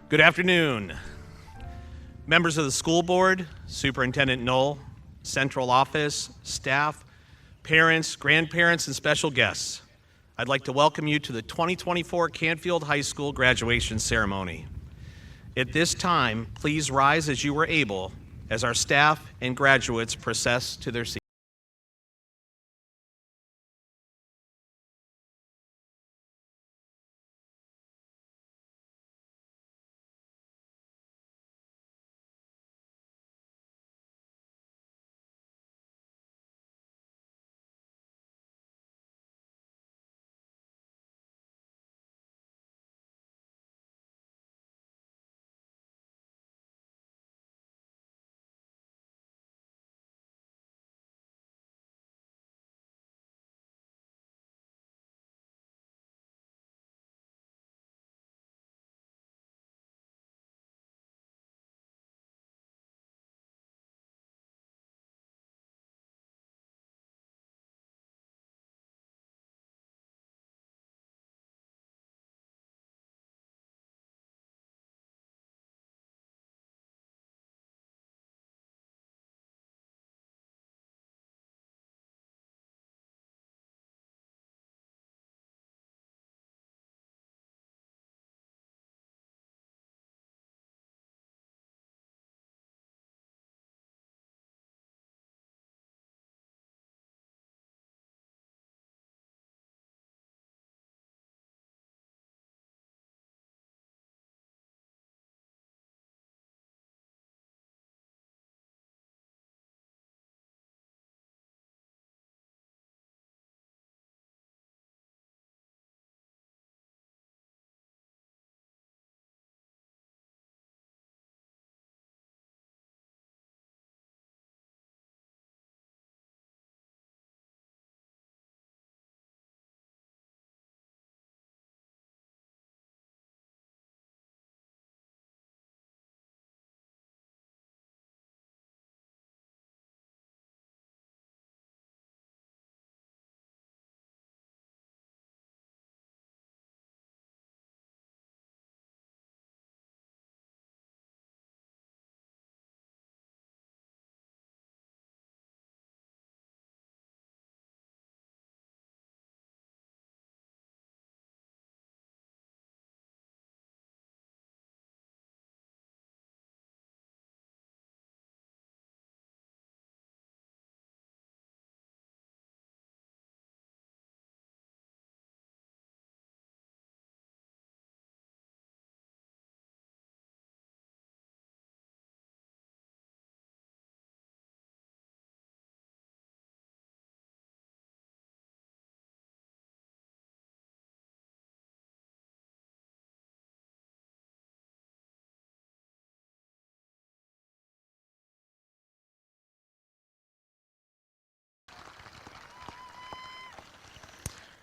Good afternoon. Members of the school board, Superintendent Knoll, central office, staff, parents, grandparents, and special guests. I'd like to welcome you to the 2024 Canfield High School graduation ceremony. At this time, please rise as you are able as our staff and graduates process to their seats.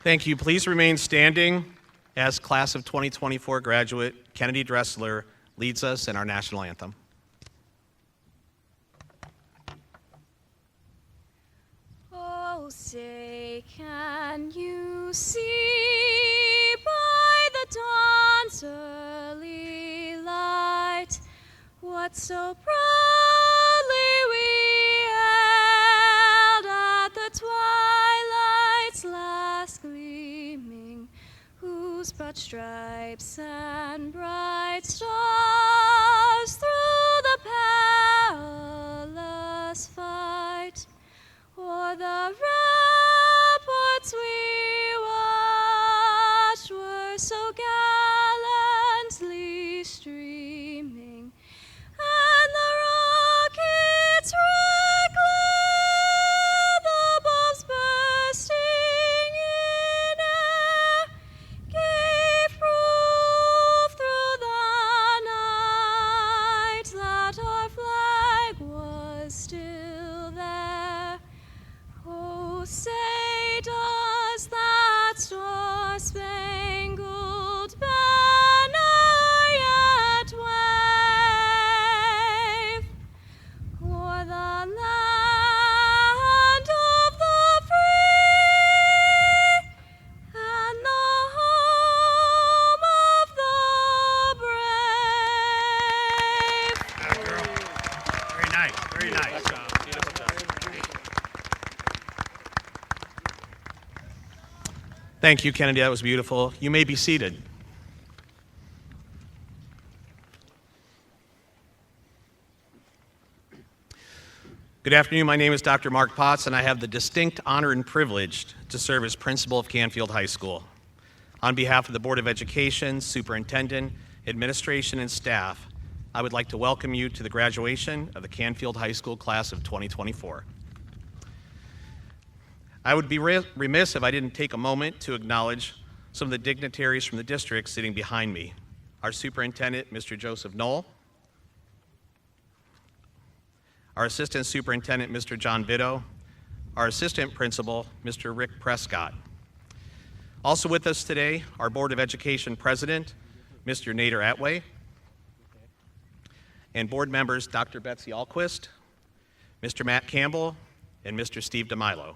Thank you. Please remain standing as class of 2024 graduate Kennedy Dressler leads us in our national anthem. Oh, say, can you see by the dawn's early light what so proudly we held at the twilight's last gleaming, whose broad stripes and bright stars through the perilous fight o'er the ramparts we watched were so gallantly streaming, and the rockets' red glare, the bombs bursting in air, gave proof through the Thank you, Kennedy. That was beautiful. You may be seated. Good afternoon. My name is Dr. Mark Potts, and I have the distinct honor and privilege to serve as principal of Canfield High School. On behalf of the Board of Education, Superintendent, Administration, and staff, I would like to welcome you to the graduation of the Canfield High School class of 2024. I would be remiss if I didn't take a moment to acknowledge some of the dignitaries from the district sitting behind me. Our Superintendent, Mr. Joseph Knoll, our Assistant Superintendent, Mr. John Vitto, our Assistant Principal, Mr. Rick Prescott. Also with us today, our Board of Education President, Mr. Nader Atway, and board members Dr. Betsy Alquist, Mr. Matt Campbell, and Mr. Steve DeMilo.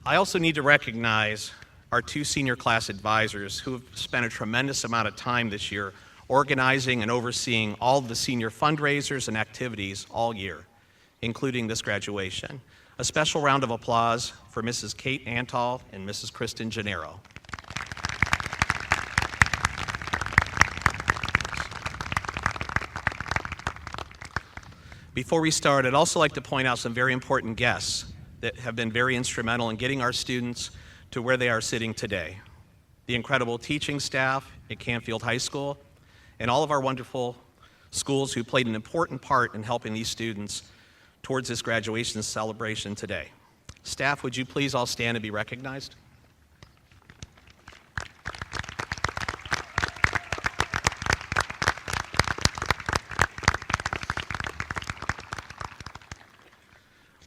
I also need to recognize our two senior class advisors who have spent a tremendous amount of time this year organizing and overseeing all of the senior fundraisers and activities all year, including this graduation. A special round of applause for Mrs. Kate Antal and Mrs. Kristen Gennaro. Before we start, I'd also like to point out some very important guests that have been very instrumental in getting our students to where they are sitting today. The incredible teaching staff at Canfield High School, and all of our wonderful schools who played an important part in helping these students towards this graduation celebration today. Staff, would you please all stand and be recognized?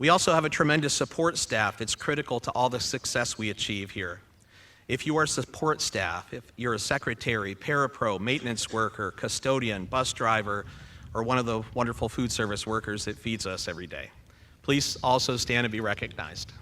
We also have a tremendous support staff that's critical to all the success we achieve here. If you are support staff, if you're a secretary, parapro, maintenance worker, custodian, bus driver, or one of the wonderful food service workers that feeds us every day, please also stand and be recognized.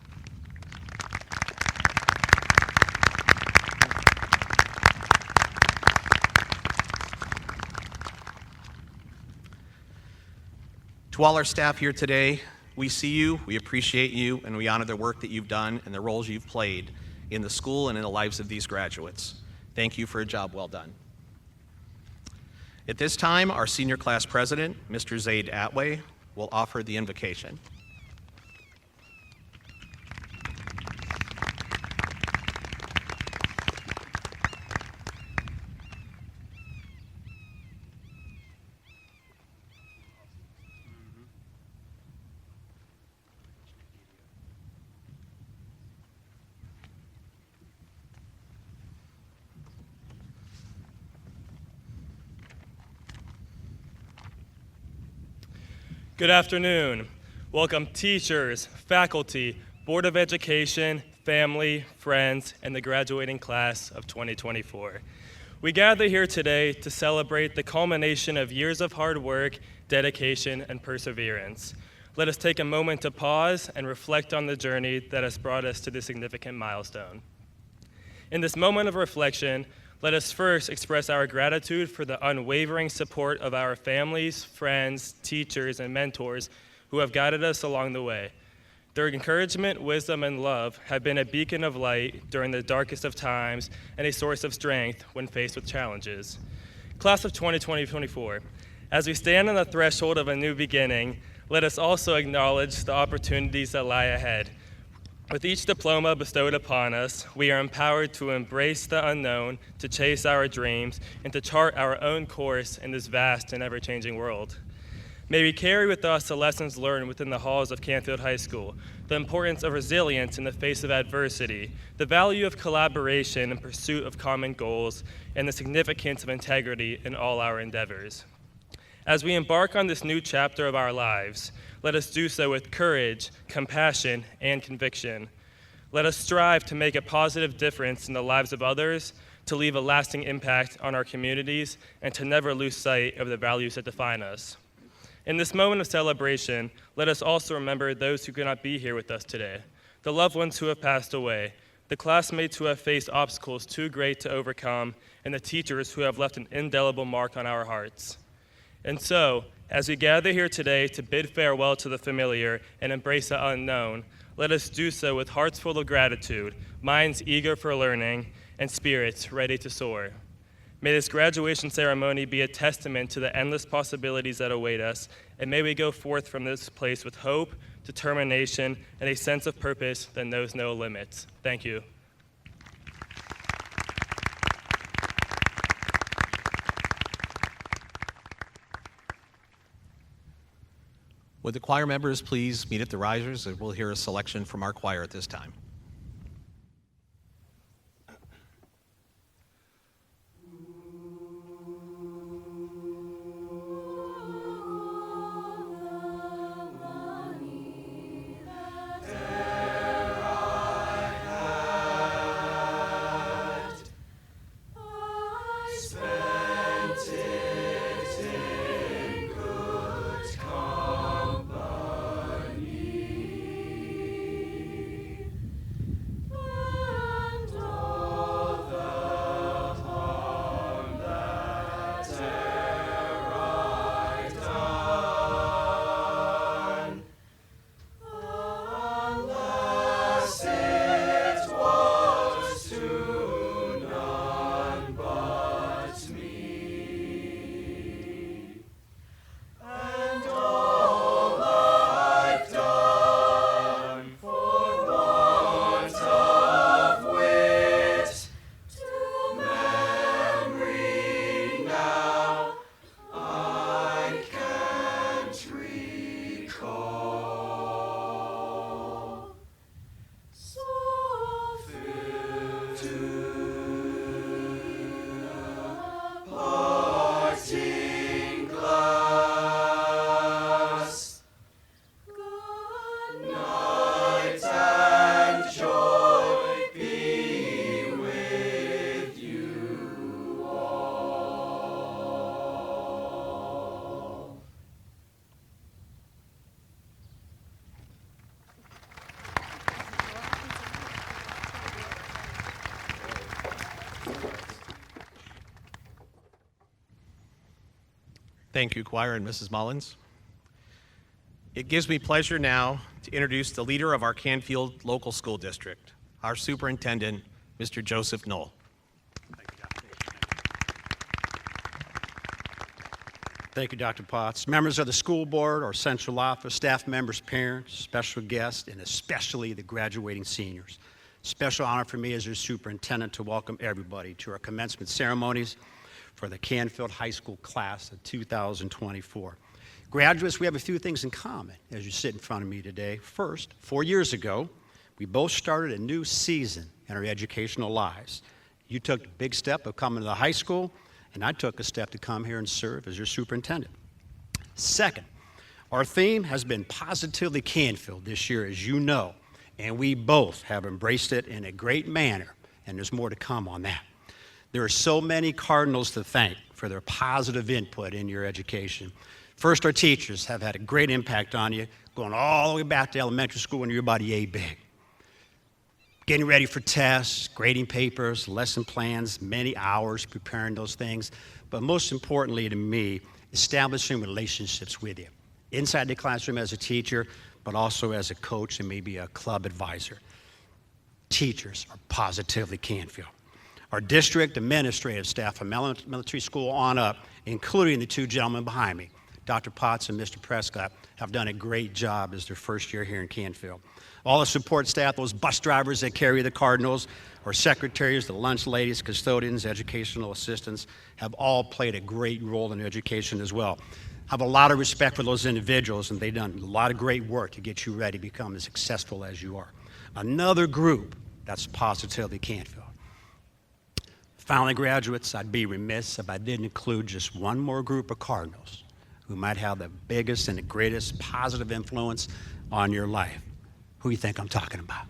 To all our staff here today, we see you, we appreciate you, and we honor the work that you've done and the roles you've played in the school and in the lives of these graduates. Thank you for a job well done. At this time, our senior class president, Mr. Zaid Atway, will offer the invocation. Good afternoon. Welcome teachers, faculty, Board of Education, family, friends, and the graduating class of 2024. We gather here today to celebrate the culmination of years of hard work, dedication, and perseverance. Let us take a moment to pause and reflect on the journey that has brought us to this significant milestone. In this moment of reflection, let us first express our gratitude for the unwavering support of our families, friends, teachers, and mentors who have guided us along the way. Their encouragement, wisdom, and love have been a beacon of light during the darkest of times and a source of strength when faced with challenges. Class of 2024, as we stand on the threshold of a new beginning, let us also acknowledge the opportunities that lie ahead. With each diploma bestowed upon us, we are empowered to embrace the unknown, to chase our dreams, and to chart our own course in this vast and ever-changing world. May we carry with us the lessons learned within the halls of Canfield High School, the importance of resilience in the face of adversity, the value of collaboration in pursuit of common goals, and the significance of integrity in all our endeavors. As we embark on this new chapter of our lives, let us do so with courage, compassion, and conviction. Let us strive to make a positive difference in the lives of others, to leave a lasting impact on our communities, and to never lose sight of the values that define us. In this moment of celebration, let us also remember those who could not be here with us today, the loved ones who have passed away, the classmates who have faced obstacles too great to overcome, and the teachers who have left an indelible mark on our hearts. And so, as we gather here today to bid farewell to the familiar and embrace the unknown, Let us do so with hearts full of gratitude, minds eager for learning, and spirits ready to soar. May this graduation ceremony be a testament to the endless possibilities that await us, and may we go forth from this place with hope, determination, and a sense of purpose that knows no limits. Thank you. Would the choir members please meet at the risers, and we'll hear a selection from our choir at this time. Thank you, choir and Mrs. Mullins. It gives me pleasure now to introduce the leader of our Canfield Local School District, our superintendent, Mr. Joseph Knoll. Thank you, Dr. Potts. Members of the school board, our central office, staff members, parents, special guests, and especially the graduating seniors. Special honor for me as your superintendent to welcome everybody to our commencement ceremonies for the Canfield High School class of 2024. Graduates, we have a few things in common as you sit in front of me today. First, 4 years ago, we both started a new season in our educational lives. You took a big step of coming to the high school, and I took a step to come here and serve as your superintendent. Second, our theme has been Positively Canfield this year, as you know, and we both have embraced it in a great manner, and there's more to come on that. There are so many Cardinals to thank for their positive input in your education. First, our teachers have had a great impact on you, going all the way back to elementary school when you were about yay big. Getting ready for tests, grading papers, lesson plans, many hours preparing those things, but most importantly to me, establishing relationships with you. Inside the classroom as a teacher, but also as a coach and maybe a club advisor. Teachers are positively Canfield. Our district administrative staff from elementary school on up, including the two gentlemen behind me, Dr. Potts and Mr. Prescott, have done a great job as their first year here in Canfield. All the support staff, those bus drivers that carry the Cardinals, our secretaries, the lunch ladies, custodians, educational assistants, have all played a great role in education as well. I have a lot of respect for those individuals, and they've done a lot of great work to get you ready to become as successful as you are. Another group that's positively Canfield. Finally, graduates, I'd be remiss if I didn't include just one more group of Cardinals who might have the biggest and the greatest positive influence on your life. Who do you think I'm talking about?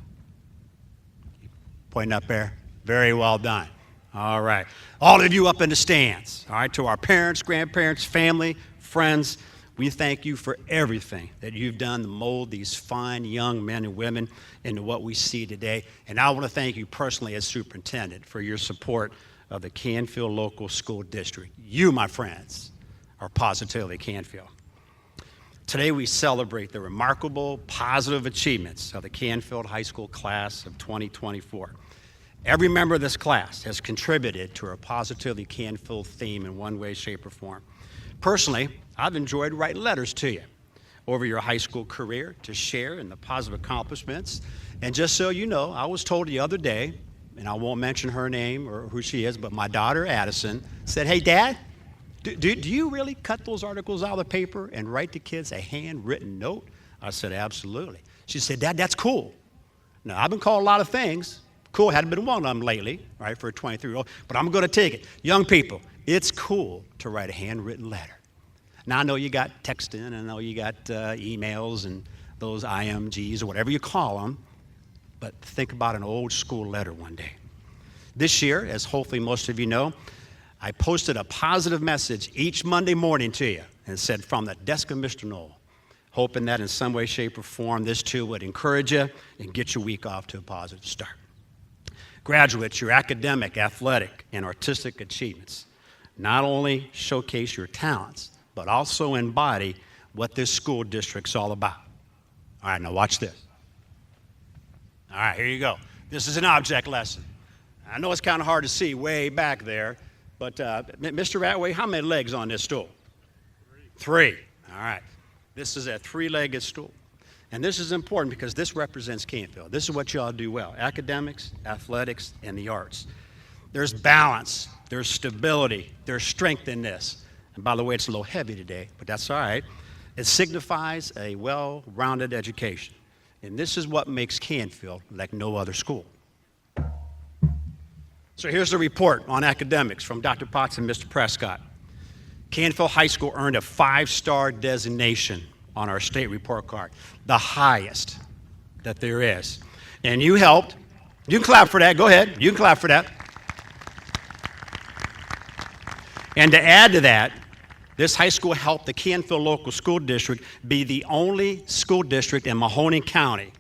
Pointing up there. Very well done. All right. All of you up in the stands. All right. To our parents, grandparents, family, friends, we thank you for everything that you've done to mold these fine young men and women into what we see today. And I want to thank you personally as superintendent for your support of the Canfield Local School District. You, my friends, are positively Canfield. Today we celebrate the remarkable positive achievements of the Canfield High School class of 2024. Every member of this class has contributed to our Positively Canfield theme in one way, shape, or form. Personally, I've enjoyed writing letters to you over your high school career to share in the positive accomplishments. And just so you know, I was told the other day, and I won't mention her name or who she is, but my daughter Addison said, "Hey, Dad, do you really cut those articles out of the paper and write the kids a handwritten note?" I said, "Absolutely." She said, "Dad, that's cool." Now, I've been called a lot of things. Cool hadn't been one of them lately, right, for a 23-year-old, but I'm going to take it. Young people, it's cool to write a handwritten letter. Now, I know you got texting, I know you got emails and those IMGs or whatever you call them, but think about an old school letter one day. This year, as hopefully most of you know, I posted a positive message each Monday morning to you and said, "From the desk of Mr. Knoll," hoping that in some way, shape, or form, this too would encourage you and get your week off to a positive start. Graduates, your academic, athletic, and artistic achievements not only showcase your talents, but also embody what this school district's all about. All right, now watch this. All right, here you go. This is an object lesson. I know it's kind of hard to see way back there, but Mr. Ratway, how many legs on this stool? Three. All right. This is a three-legged stool. And this is important because this represents Canfield. This is what y'all do well: academics, athletics, and the arts. There's balance, there's stability, there's strength in this. And by the way, it's a little heavy today, but that's all right. It signifies a well-rounded education. And this is what makes Canfield like no other school. So here's the report on academics from Dr. Potts and Mr. Prescott. Canfield High School earned a 5-star designation on our state report card, the highest that there is. And you helped. You can clap for that. Go ahead. You can clap for that. And to add to that, this high school helped the Canfield Local School District be the only school district in Mahoning County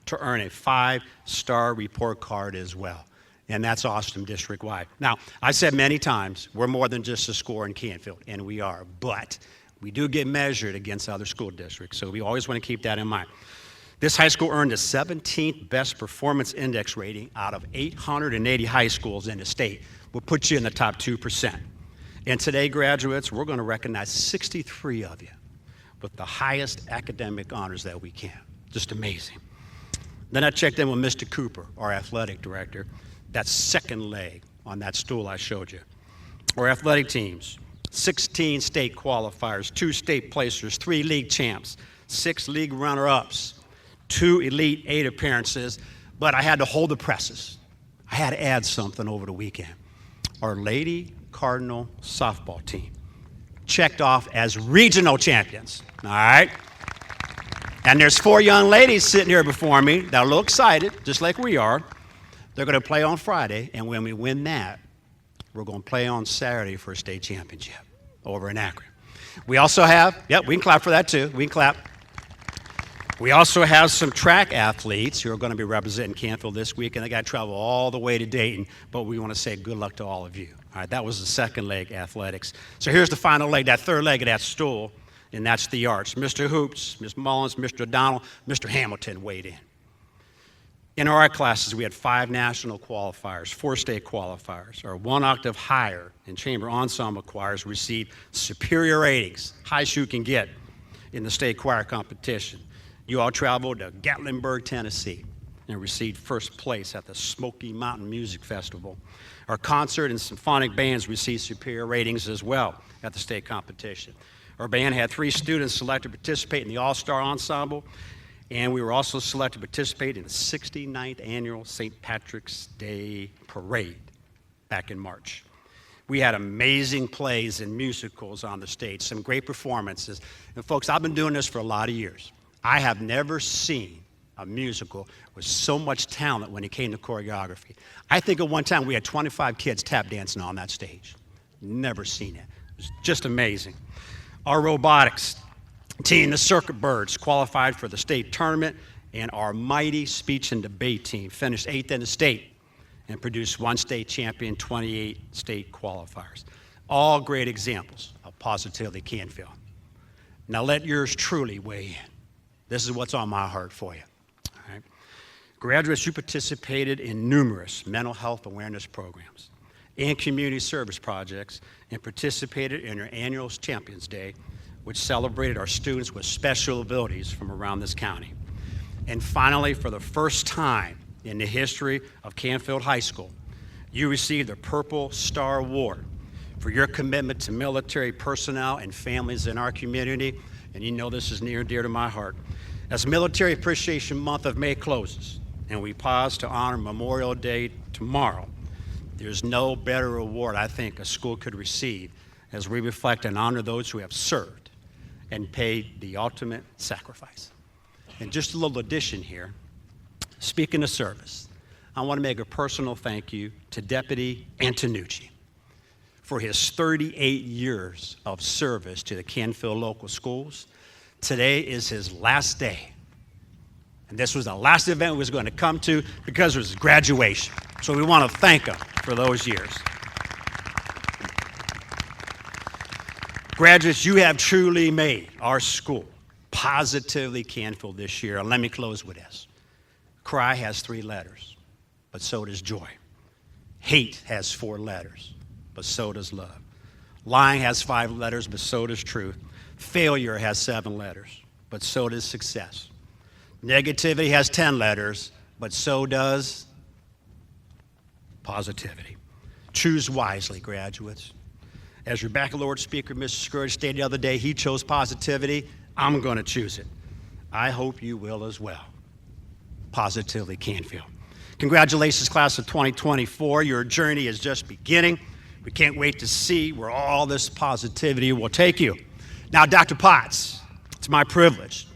to earn a 5-star report card as well. And that's awesome district-wide. Now, I said many times, we're more than just a score in Canfield, and we are, but we do get measured against other school districts, so we always want to keep that in mind. This high school earned the 17th best performance index rating out of 880 high schools in the state. We'll put you in the top 2%. And today, graduates, we're going to recognize 63 of you with the highest academic honors that we can. Just amazing. Then I checked in with Mr. Cooper, our athletic director. That second leg on that stool I showed you. Our athletic teams: 16 state qualifiers, 2 state placers, 3 league champs, 6 league runner-ups, 2 Elite 8 appearances, but I had to hold the presses. I had to add something over the weekend. Our Lady Cardinal softball team checked off as regional champions, all right? And there's 4 young ladies sitting here before me that are a little excited, just like we are. They're going to play on Friday, and when we win that, we're going to play on Saturday for a state championship over in Akron. We also have, we can clap for that too. We can clap. We also have some track athletes who are going to be representing Canfield this week, and they got to travel all the way to Dayton, but we want to say good luck to all of you. All right, that was the second leg, athletics. So here's the final leg, that third leg of that stool, and that's the arts. Mr. Hoops, Ms. Mullins, Mr. O'Donnell, Mr. Hamilton weighed in. In our art classes, we had 5 national qualifiers, 4 state qualifiers. Our 1 octave higher and chamber ensemble choirs received superior ratings, highest you can get in the state choir competition. You all traveled to Gatlinburg, Tennessee, and received first place at the Smoky Mountain Music Festival. Our concert and symphonic bands received superior ratings as well at the state competition. Our band had 3 students selected to participate in the All-Star Ensemble, and we were also selected to participate in the 69th annual St. Patrick's Day Parade back in March. We had amazing plays and musicals on the stage, some great performances. And folks, I've been doing this for a lot of years. I have never seen a musical with so much talent when it came to choreography. I think at one time we had 25 kids tap dancing on that stage. Never seen it. It was just amazing. Our robotics team, the Circuit Birds, qualified for the state tournament, and our mighty speech and debate team finished 8th in the state and produced 1 state champion, 28 state qualifiers. All great examples of Positively Canfield. Now let yours truly weigh in. This is what's on my heart for you. All right? Graduates, you participated in numerous mental health awareness programs and community service projects and participated in our annual Champions Day, which celebrated our students with special abilities from around this county. And finally, for the first time in the history of Canfield High School, you received the Purple Star Award for your commitment to military personnel and families in our community, and you know this is near and dear to my heart. As Military Appreciation Month of May closes, and we pause to honor Memorial Day tomorrow, there's no better award I think a school could receive as we reflect and honor those who have served and paid the ultimate sacrifice. And just a little addition here, speaking of service, I want to make a personal thank you to Deputy Antonucci for his 38 years of service to the Canfield local schools. Today is his last day. And this was the last event we was going to come to because it was graduation. So we want to thank him for those years. Graduates, you have truly made our school positively Canfield this year. And let me close with this. Cry has 3 letters, but so does joy. Hate has 4 letters, but so does love. Lying has 5 letters, but so does truth. Failure has 7 letters, but so does success. Negativity has 10 letters, but so does positivity. Choose wisely, graduates. As your baccalaureate speaker, Mr. Scourge, stated the other day, he chose positivity. I'm going to choose it. I hope you will as well. Positively Canfield. Congratulations, class of 2024. Your journey is just beginning. We can't wait to see where all this positivity will take you. Now, Dr. Potts, it's my privilege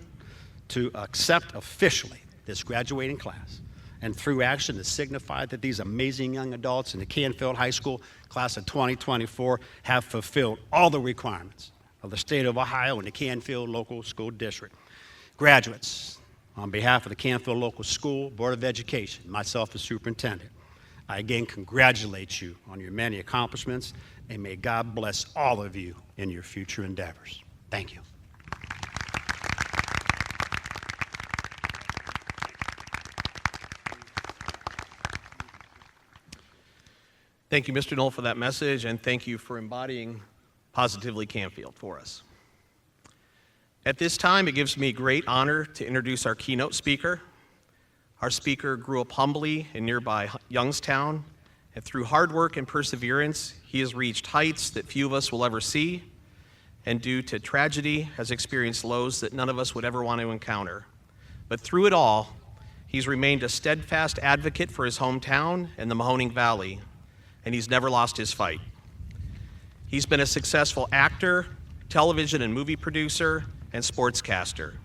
to accept officially this graduating class and through action to signify that these amazing young adults in the Canfield High School class of 2024 have fulfilled all the requirements of the state of Ohio and the Canfield Local School District. Graduates, on behalf of the Canfield Local School Board of Education, myself as superintendent, I again congratulate you on your many accomplishments, and may God bless all of you in your future endeavors. Thank you. Thank you, Mr. Knoll, for that message, and thank you for embodying Positively Canfield for us. At this time, it gives me great honor to introduce our keynote speaker. Our speaker grew up humbly in nearby Youngstown, and through hard work and perseverance, he has reached heights that few of us will ever see, and due to tragedy, has experienced lows that none of us would ever want to encounter. But through it all, he's remained a steadfast advocate for his hometown and the Mahoning Valley, and he's never lost his fight. He's been a successful actor, television and movie producer, and sportscaster.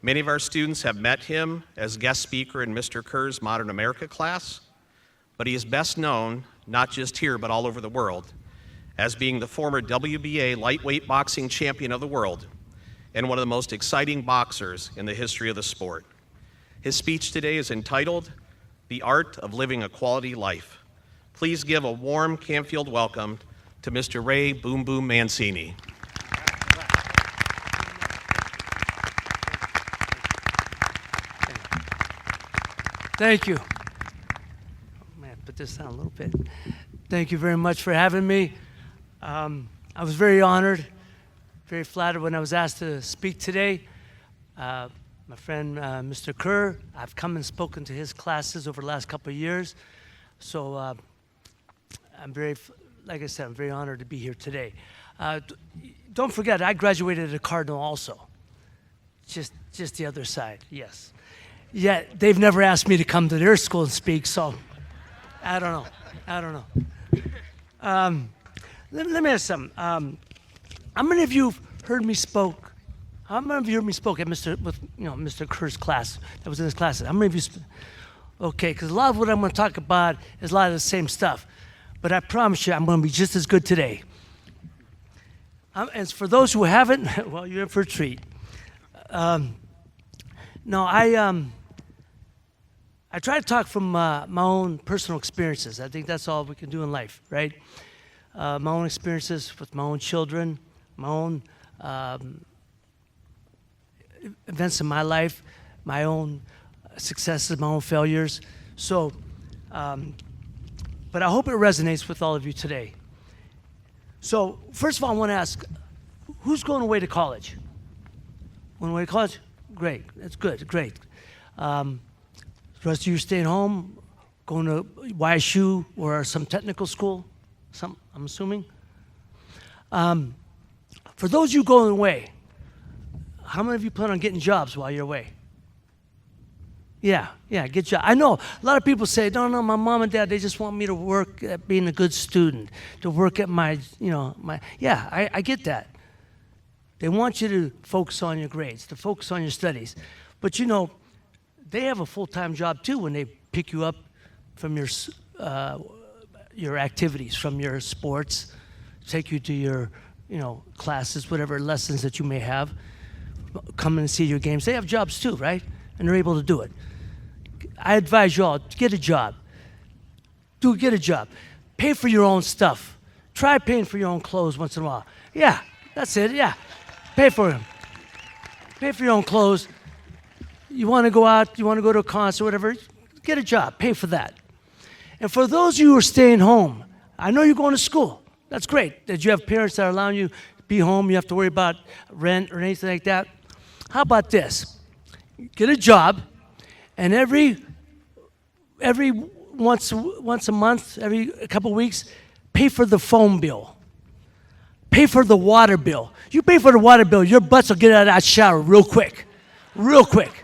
Many of our students have met him as guest speaker in Mr. Kerr's Modern America class, but he is best known, not just here but all over the world, as being the former WBA lightweight boxing champion of the world and one of the most exciting boxers in the history of the sport. His speech today is entitled, "The Art of Living a Quality Life." Please give a warm Canfield welcome to Mr. Ray Boom Boom Mancini. Thank you. Oh man, put this down a little bit. Thank you very much for having me. I was very honored, very flattered when I was asked to speak today. My friend, Mr. Kerr, I've come and spoken to his classes over the last couple of years. So I'm very, like I said, I'm very honored to be here today. Don't forget, I graduated at a Cardinal also. Just the other side, yes. Yet they've never asked me to come to their school and speak, so I don't know. Let me ask something. How many of you heard me spoke? How many of you heard me spoke at Mr. Kerr's class? That was in his classes. How many of you? Okay, because a lot of what I'm going to talk about is a lot of the same stuff, but I promise you, I'm going to be just as good today. As for those who haven't, well, you're in for a treat. No, I try to talk from my own personal experiences. I think that's all we can do in life, right? My own experiences with my own children, my own events in my life, my own successes, my own failures. So, but I hope it resonates with all of you today. So, first of all, I want to ask, who's going away to college? Going away to college? Great. That's good. Great. The rest of you staying home, going to YSU or some technical school? I'm assuming. For those of you going away, how many of you plan on getting jobs while you're away? Yeah, get jobs. I know a lot of people say, no, my mom and dad, they just want me to work at being a good student, to work at my. Yeah, I get that. They want you to focus on your grades, to focus on your studies. But they have a full-time job too when they pick you up from your activities, from your sports, take you to your, classes, whatever lessons that you may have, come and see your games. They have jobs too, right? And they're able to do it. I advise you all, get a job. Get a job. Pay for your own stuff. Try paying for your own clothes once in a while. Yeah, that's it, yeah. Pay for them. Pay for your own clothes. You want to go out, you want to go to a concert, whatever, get a job. Pay for that. And for those of you who are staying home, I know you're going to school. That's great that you have parents that are allowing you to be home. You have to worry about rent or anything like that. How about this? Get a job, and every once a month, every couple weeks, pay for the phone bill. Pay for the water bill. You pay for the water bill, your butts will get out of that shower real quick. Real quick.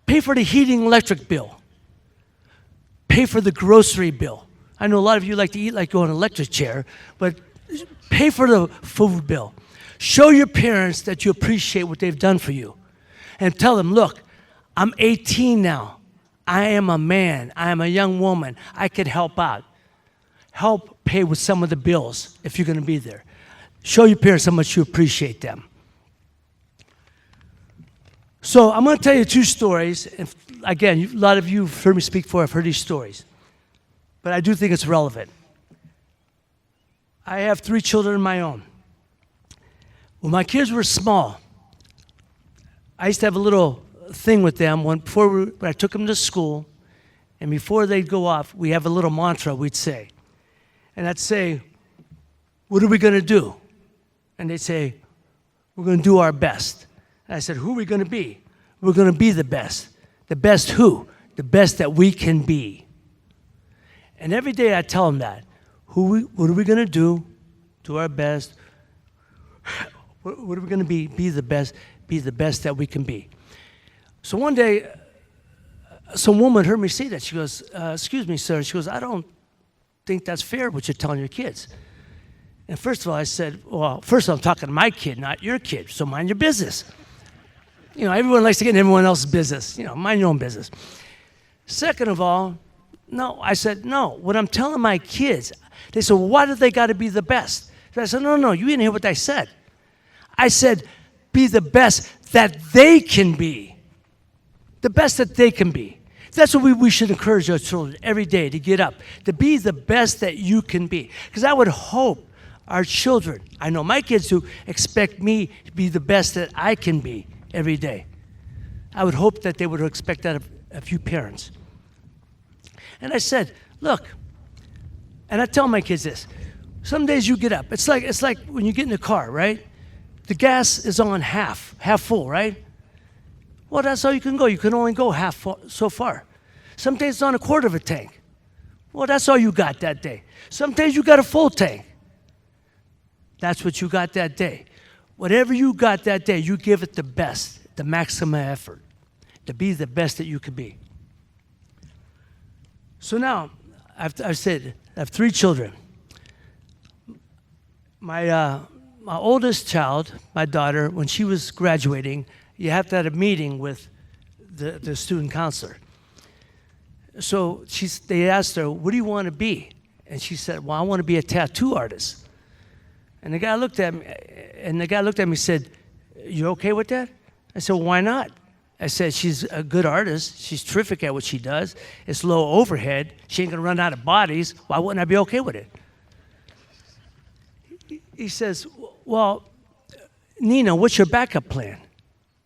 Pay for the heating electric bill. Pay for the grocery bill. I know a lot of you like to eat like you're on an electric chair, but pay for the food bill. Show your parents that you appreciate what they've done for you. And tell them, look, I'm 18 now. I am a man. I am a young woman. I could help out. Help pay with some of the bills if you're going to be there. Show your parents how much you appreciate them. So I'm going to tell you two stories. And again, a lot of you have heard me speak before. I've heard these stories. But I do think it's relevant. I have 3 children of my own. When my kids were small, I used to have a little thing with them when I took them to school, and before they'd go off, we have a little mantra we'd say. And I'd say, what are we going to do? And they'd say, we're going to do our best. And I said, who are we going to be? We're going to be the best. The best who? The best that we can be. And every day I tell them that. What are we going to do? Do our best. What are we going to be? Be the best that we can be. So one day, some woman heard me say that. She goes, excuse me, sir. She goes, I don't think that's fair what you're telling your kids. And first of all, I said, well, first of all, I'm talking to my kid, not your kid, so mind your business. Everyone likes to get in everyone else's business. Mind your own business. Second of all, no, I said, no. What I'm telling my kids, they said, well, why do they got to be the best? So I said, no, you didn't hear what I said. I said, be the best that they can be. The best that they can be. That's what we should encourage our children every day, to get up, to be the best that you can be. Because I would hope our children, I know my kids do, expect me to be the best that I can be every day. I would hope that they would expect that of you parents. And I said, look, and I tell my kids this, some days you get up. It's like when you get in the car, right? The gas is on half full, right? Well, that's all you can go. You can only go so far. Some days it's on a quarter of a tank. Well, that's all you got that day. Some days you got a full tank. That's what you got that day. Whatever you got that day, you give it the best, the maximum effort, to be the best that you could be. So now, I've said, I have 3 children. My oldest child, my daughter, when she was graduating, you have to have a meeting with the student counselor. So they asked her, what do you want to be? And she said, well, I want to be a tattoo artist. And the guy looked at me and said, you okay with that? I said, well, why not? I said, she's a good artist. She's terrific at what she does. It's low overhead. She ain't going to run out of bodies. Why wouldn't I be okay with it? He says, well, Nina, what's your backup plan?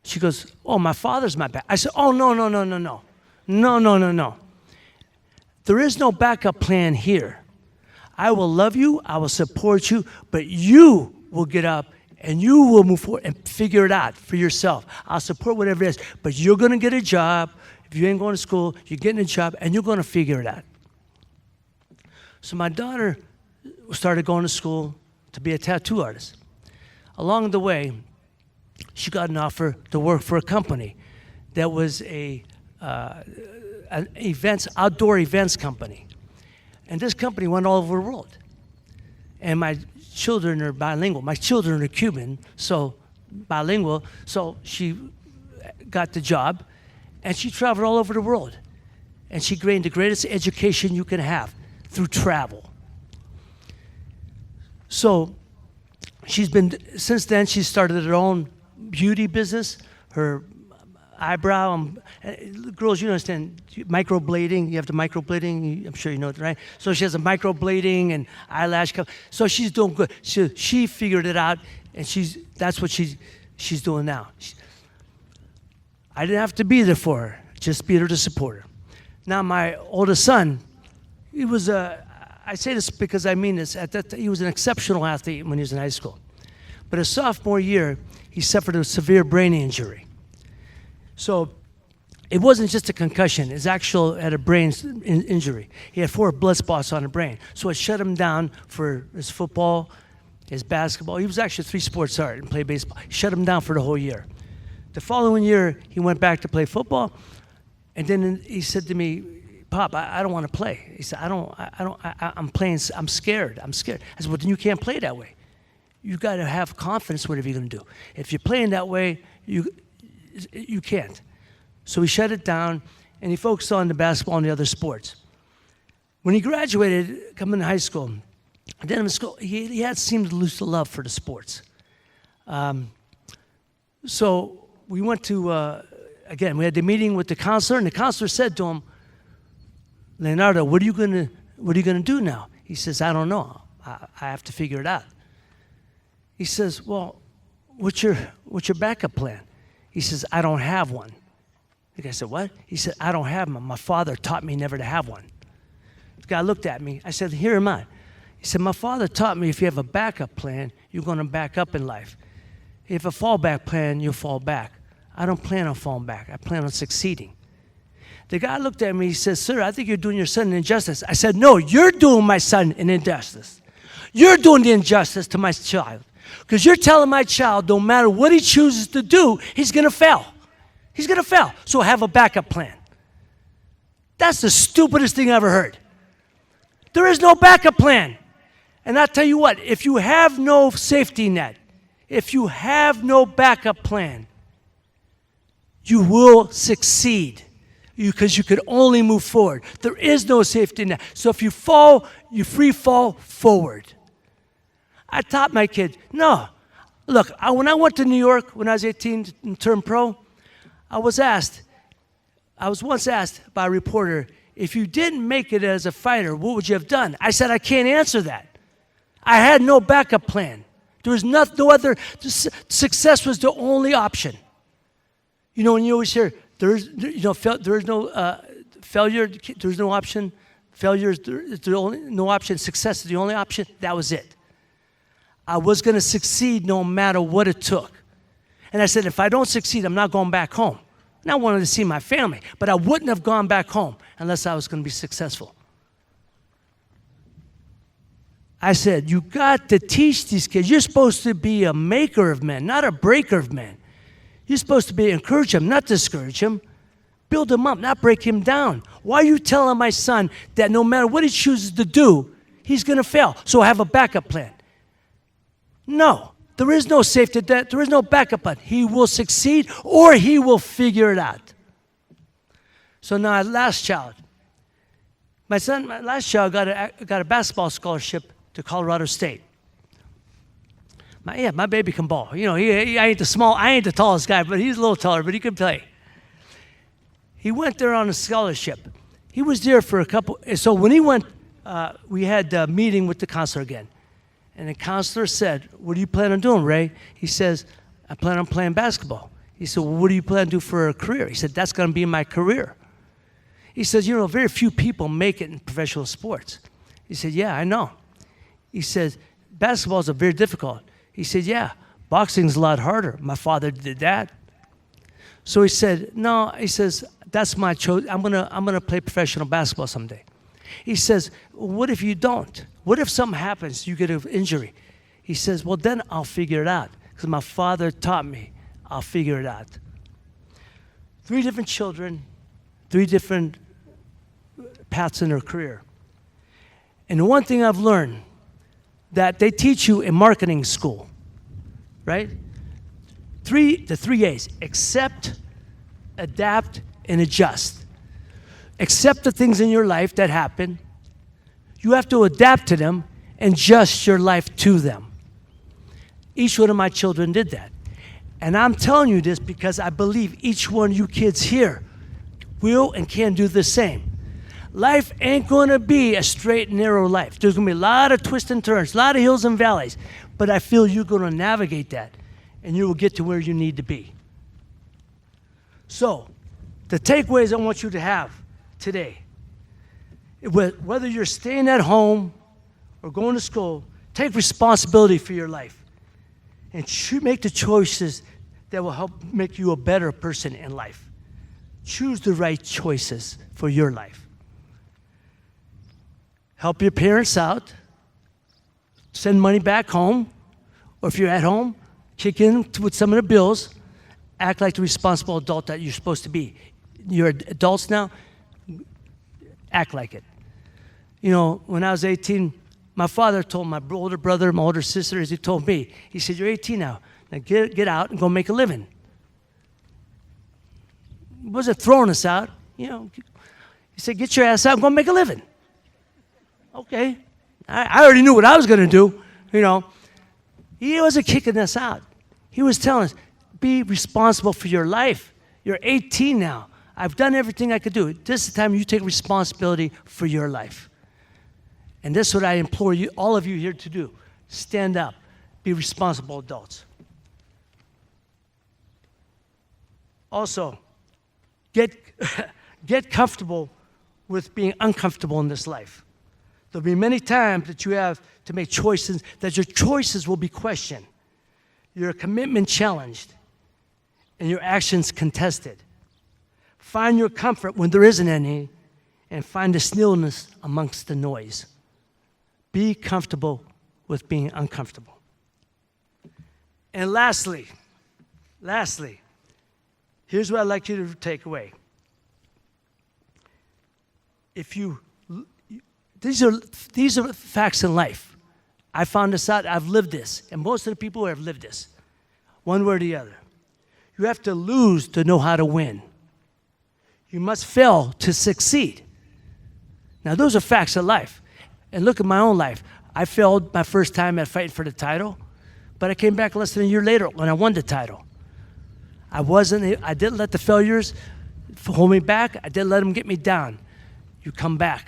She goes, oh, my father's my back. I said, oh, no, no, no, no, no. No, no, no, no. There is no backup plan here. I will love you, I will support you, but you will get up and you will move forward and figure it out for yourself. I'll support whatever it is, but you're going to get a job. If you ain't going to school, you're getting a job, and you're going to figure it out. So my daughter started going to school to be a tattoo artist. Along the way, she got an offer to work for a company that was an outdoor events company. And this company went all over the world. And my children are bilingual. My children are Cuban, so bilingual. So she got the job, and she traveled all over the world. And she gained the greatest education you can have through travel. So since then, she started her own beauty business, her eyebrow, girls, you understand, microblading, you have the microblading, I'm sure you know it, right? So she has a microblading and eyelash, so she's doing good. She figured it out, and that's what she's doing now. I didn't have to be there for her, just be there to support her. Now my oldest son, he was I say this because I mean this, he was an exceptional athlete when he was in high school. But his sophomore year, he suffered a severe brain injury. So it wasn't just a concussion, it had a brain injury. He had 4 blood spots on the brain. So it shut him down for his football, his basketball. He was actually a 3-sport art and played baseball. He shut him down for the whole year. The following year, he went back to play football, and then he said to me, Pop, I don't want to play. He said, I'm playing, I'm scared. I said, well, then you can't play that way. You got to have confidence whatever you're going to do. If you're playing that way, you can't. So he shut it down, and he focused on the basketball and the other sports. When he graduated, coming to high school, at the end of school, he had seemed to lose the love for the sports. So we went to, again, we had the meeting with the counselor, and the counselor said to him, Leonardo, what are you gonna do now? He says, I don't know. I have to figure it out. He says, well, what's your backup plan? He says, I don't have one. The guy said, what? He said, I don't have one. My father taught me never to have one. The guy looked at me. I said, here am I. He said, my father taught me if you have a backup plan, you're going to back up in life. If a fallback plan, you'll fall back. I don't plan on falling back. I plan on succeeding. The guy looked at me. He says, sir, I think you're doing your son an injustice. I said, no, you're doing my son an injustice. You're doing the injustice to my child. Because you're telling my child no matter what he chooses to do, he's going to fail. He's going to fail. So have a backup plan. That's the stupidest thing I ever heard. There is no backup plan. And I'll tell you what, if you have no safety net, if you have no backup plan, you will succeed because you could only move forward. There is no safety net. So if you fall, you free fall forward. I taught my kids, no. Look, when I went to New York when I was 18 and turned pro, I was once asked by a reporter, if you didn't make it as a fighter, what would you have done? I said, I can't answer that. I had no backup plan. There was no other, success was the only option. You know, when you always hear, there is no failure, there's no option, failure is no option, success is the only option, that was it. I was going to succeed no matter what it took. And I said, if I don't succeed, I'm not going back home. And I wanted to see my family, but I wouldn't have gone back home unless I was going to be successful. I said, you got to teach these kids. You're supposed to be a maker of men, not a breaker of men. You're supposed to encourage them, not discourage them. Build him up, not break him down. Why are you telling my son that no matter what he chooses to do, he's going to fail? So have a backup plan. No, there is no safety net. There is no backup plan. He will succeed or he will figure it out. So now, last child. My last child got a basketball scholarship to Colorado State. My baby can ball. You know, I ain't the tallest guy, but he's a little taller, but he can play. He went there on a scholarship. He was there for a couple. So when he went, we had a meeting with the counselor again. And the counselor said, what do you plan on doing, Ray? He says, I plan on playing basketball. He said, well, what do you plan to do for a career? He said, that's going to be my career. He says, you know, very few people make it in professional sports. He said, yeah, I know. He says, basketballs are very difficult. He said, yeah, boxing's a lot harder. My father did that. So he said, no, he says, that's my choice. I'm gonna play professional basketball someday. He says, well, what if you don't? What if something happens, you get an injury? He says, well, then I'll figure it out, because my father taught me. I'll figure it out. 3 different children, 3 different paths in their career. And the one thing I've learned that they teach you in marketing school, right? The 3 A's: accept, adapt, and adjust. Accept the things in your life that happen. You have to adapt to them and adjust your life to them. Each one of my children did that. And I'm telling you this because I believe each one of you kids here will and can do the same. Life ain't going to be a straight and narrow life. There's going to be a lot of twists and turns, a lot of hills and valleys. But I feel you're going to navigate that, and you will get to where you need to be. So, the takeaways I want you to have today, whether you're staying at home or going to school, take responsibility for your life and make the choices that will help make you a better person in life. Choose the right choices for your life. Help your parents out. Send money back home. Or if you're at home, kick in with some of the bills. Act like the responsible adult that you're supposed to be. You're adults now. Act like it. You know, when I was 18, my father told my older brother, my older sister, as he told me, he said, you're 18 now. Now get out and go make a living. He wasn't throwing us out. You know, he said, get your ass out and go make a living. Okay. I already knew what I was going to do, you know. He wasn't kicking us out. He was telling us, be responsible for your life. You're 18 now. I've done everything I could do. This is the time you take responsibility for your life. And this is what I implore you, all of you here to do. Stand up. Be responsible adults. Also, get comfortable with being uncomfortable in this life. There'll be many times that you have to make choices, that your choices will be questioned, your commitment challenged, and your actions contested. Find your comfort when there isn't any, and find the stillness amongst the noise. Be comfortable with being uncomfortable. And lastly, here's what I'd like you to take away. These are facts in life. I found this out, I've lived this, and most of the people have lived this, one way or the other. You have to lose to know how to win. You must fail to succeed. Now, those are facts of life. And look at my own life. I failed my first time at fighting for the title, but I came back less than a year later when I won the title. I didn't let the failures hold me back. I didn't let them get me down. You come back.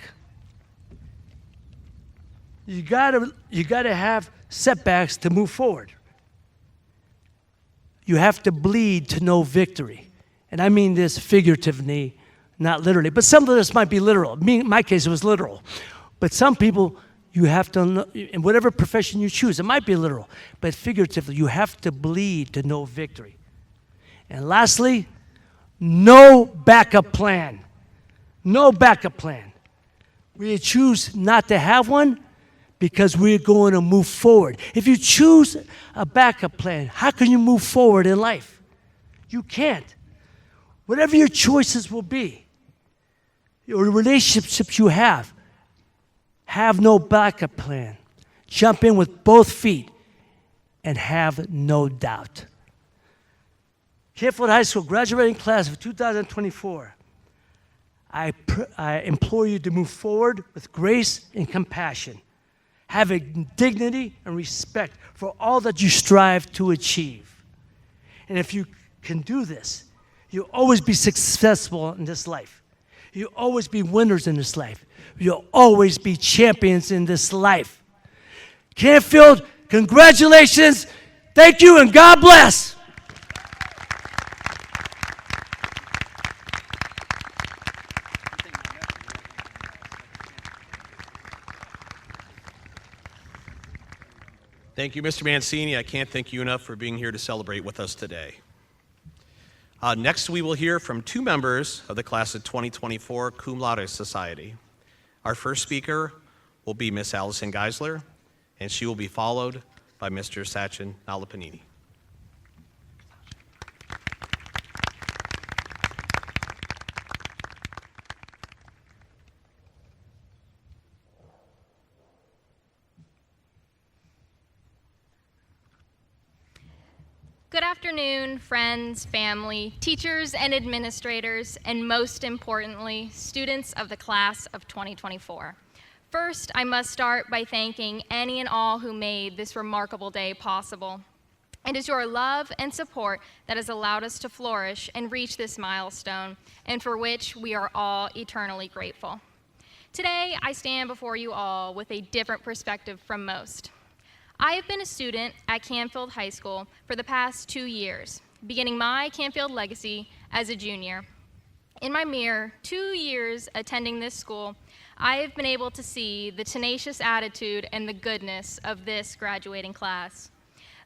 You gotta have setbacks to move forward. You have to bleed to know victory. And I mean this figuratively, not literally. But some of this might be literal. In my case, it was literal. But some people, you have to know, in whatever profession you choose, it might be literal. But figuratively, you have to bleed to know victory. And lastly, no backup plan. No backup plan. We choose not to have one because we're going to move forward. If you choose a backup plan, how can you move forward in life? You can't. Whatever your choices will be, or relationships you have no backup plan. Jump in with both feet and have no doubt. Keynote High School graduating class of 2024. I implore you to move forward with grace and compassion, having dignity and respect for all that you strive to achieve. And if you can do this, you'll always be successful in this life. You'll always be winners in this life. You'll always be champions in this life. Canfield, congratulations. Thank you and God bless. Thank you, Mr. Mancini. I can't thank you enough for being here to celebrate with us today. Next, we will hear from two members of the class of 2024 Cum Laude Society. Our first speaker will be Miss Allison Geisler, and she will be followed by Mr. Sachin Nalapanini. Good afternoon, friends, family, teachers and administrators, and most importantly, students of the class of 2024. First, I must start by thanking any and all who made this remarkable day possible. It is your love and support that has allowed us to flourish and reach this milestone, and for which we are all eternally grateful. Today, I stand before you all with a different perspective from most. I have been a student at Canfield High School for the past 2 years, beginning my Canfield legacy as a junior. In my mere 2 years attending this school, I have been able to see the tenacious attitude and the goodness of this graduating class.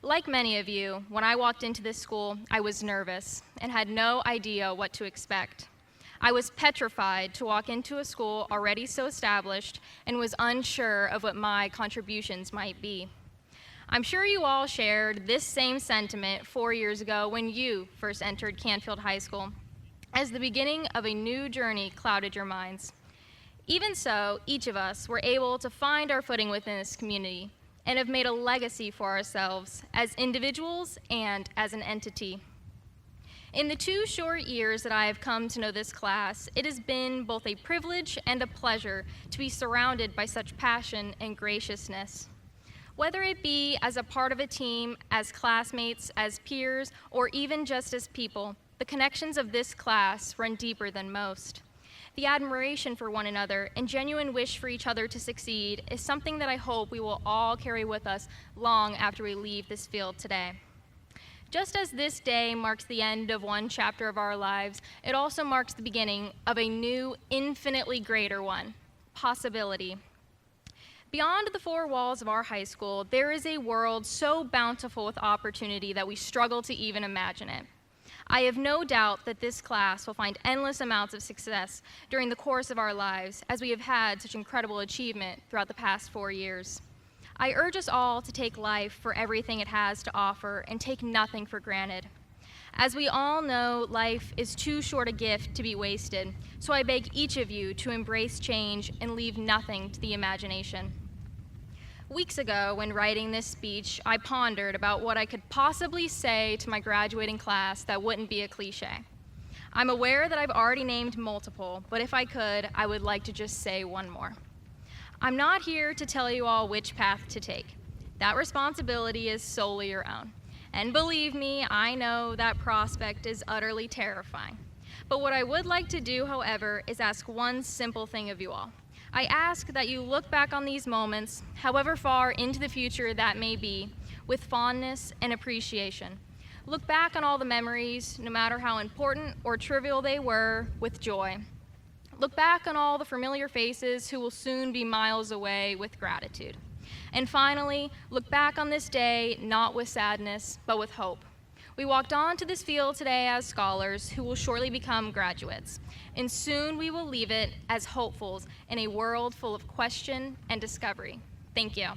Like many of you, when I walked into this school, I was nervous and had no idea what to expect. I was petrified to walk into a school already so established and was unsure of what my contributions might be. I'm sure you all shared this same sentiment 4 years ago when you first entered Canfield High School, as the beginning of a new journey clouded your minds. Even so, each of us were able to find our footing within this community and have made a legacy for ourselves as individuals and as an entity. In the 2 short years that I have come to know this class, it has been both a privilege and a pleasure to be surrounded by such passion and graciousness. Whether it be as a part of a team, as classmates, as peers, or even just as people, the connections of this class run deeper than most. The admiration for one another and genuine wish for each other to succeed is something that I hope we will all carry with us long after we leave this field today. Just as this day marks the end of one chapter of our lives, it also marks the beginning of a new, infinitely greater one, possibility. Beyond the 4 walls of our high school, there is a world so bountiful with opportunity that we struggle to even imagine it. I have no doubt that this class will find endless amounts of success during the course of our lives, as we have had such incredible achievement throughout the past 4 years. I urge us all to take life for everything it has to offer and take nothing for granted. As we all know, life is too short a gift to be wasted, so I beg each of you to embrace change and leave nothing to the imagination. Weeks ago, when writing this speech, I pondered about what I could possibly say to my graduating class that wouldn't be a cliche. I'm aware that I've already named multiple, but if I could, I would like to just say one more. I'm not here to tell you all which path to take. That responsibility is solely your own. And believe me, I know that prospect is utterly terrifying. But what I would like to do, however, is ask one simple thing of you all. I ask that you look back on these moments, however far into the future that may be, with fondness and appreciation. Look back on all the memories, no matter how important or trivial they were, with joy. Look back on all the familiar faces who will soon be miles away, with gratitude. And finally, look back on this day not with sadness, but with hope. We walked onto this field today as scholars who will shortly become graduates, and soon we will leave it as hopefuls in a world full of question and discovery. Thank you.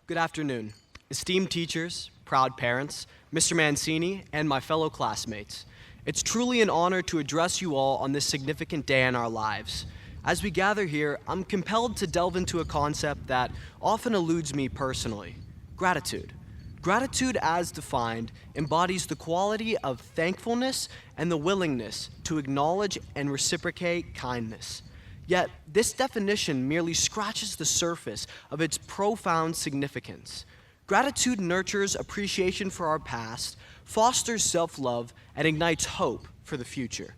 Good afternoon, esteemed teachers, proud parents, Mr. Mancini, and my fellow classmates. It's truly an honor to address you all on this significant day in our lives. As we gather here, I'm compelled to delve into a concept that often eludes me personally: gratitude. Gratitude, as defined, embodies the quality of thankfulness and the willingness to acknowledge and reciprocate kindness. Yet, this definition merely scratches the surface of its profound significance. Gratitude nurtures appreciation for our past, fosters self-love, and ignites hope for the future.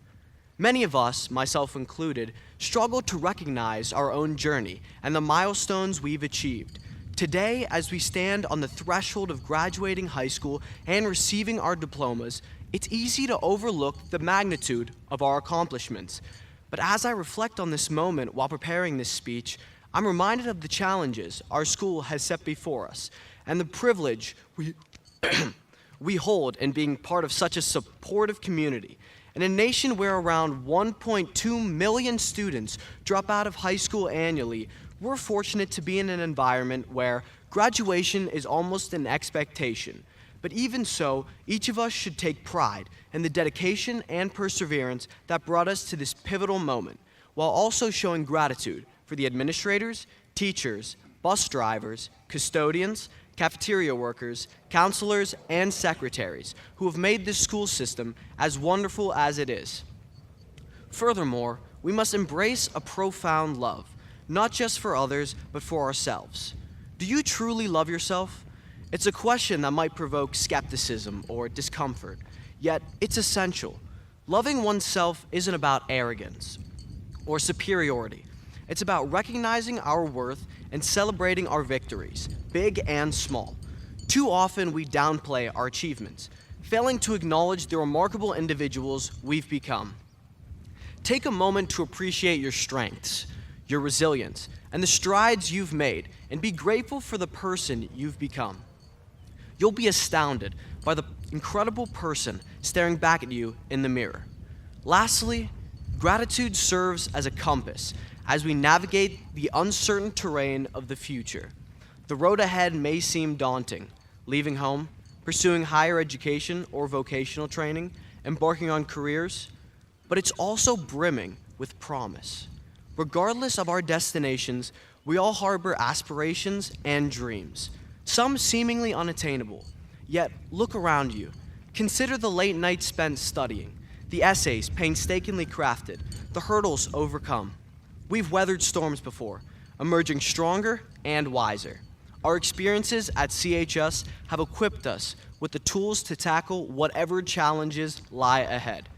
Many of us, myself included, struggle to recognize our own journey and the milestones we've achieved. Today, as we stand on the threshold of graduating high school and receiving our diplomas, it's easy to overlook the magnitude of our accomplishments. But as I reflect on this moment while preparing this speech, I'm reminded of the challenges our school has set before us and the privilege we hold in being part of such a supportive community. In a nation where around 1.2 million students drop out of high school annually, we're fortunate to be in an environment where graduation is almost an expectation. But even so, each of us should take pride in the dedication and perseverance that brought us to this pivotal moment, while also showing gratitude for the administrators, teachers, bus drivers, custodians, cafeteria workers, counselors, and secretaries who have made this school system as wonderful as it is. Furthermore, we must embrace a profound love, not just for others, but for ourselves. Do you truly love yourself? It's a question that might provoke skepticism or discomfort, yet it's essential. Loving oneself isn't about arrogance or superiority. It's about recognizing our worth and celebrating our victories, big and small. Too often we downplay our achievements, failing to acknowledge the remarkable individuals we've become. Take a moment to appreciate your strengths, your resilience, and the strides you've made, and be grateful for the person you've become. You'll be astounded by the incredible person staring back at you in the mirror. Lastly, gratitude serves as a compass as we navigate the uncertain terrain of the future. The road ahead may seem daunting, leaving home, pursuing higher education or vocational training, embarking on careers, but it's also brimming with promise. Regardless of our destinations, we all harbor aspirations and dreams, some seemingly unattainable. Yet, look around you. Consider the late nights spent studying, the essays painstakingly crafted, the hurdles overcome. We've weathered storms before, emerging stronger and wiser. Our experiences at CHS have equipped us with the tools to tackle whatever challenges lie ahead.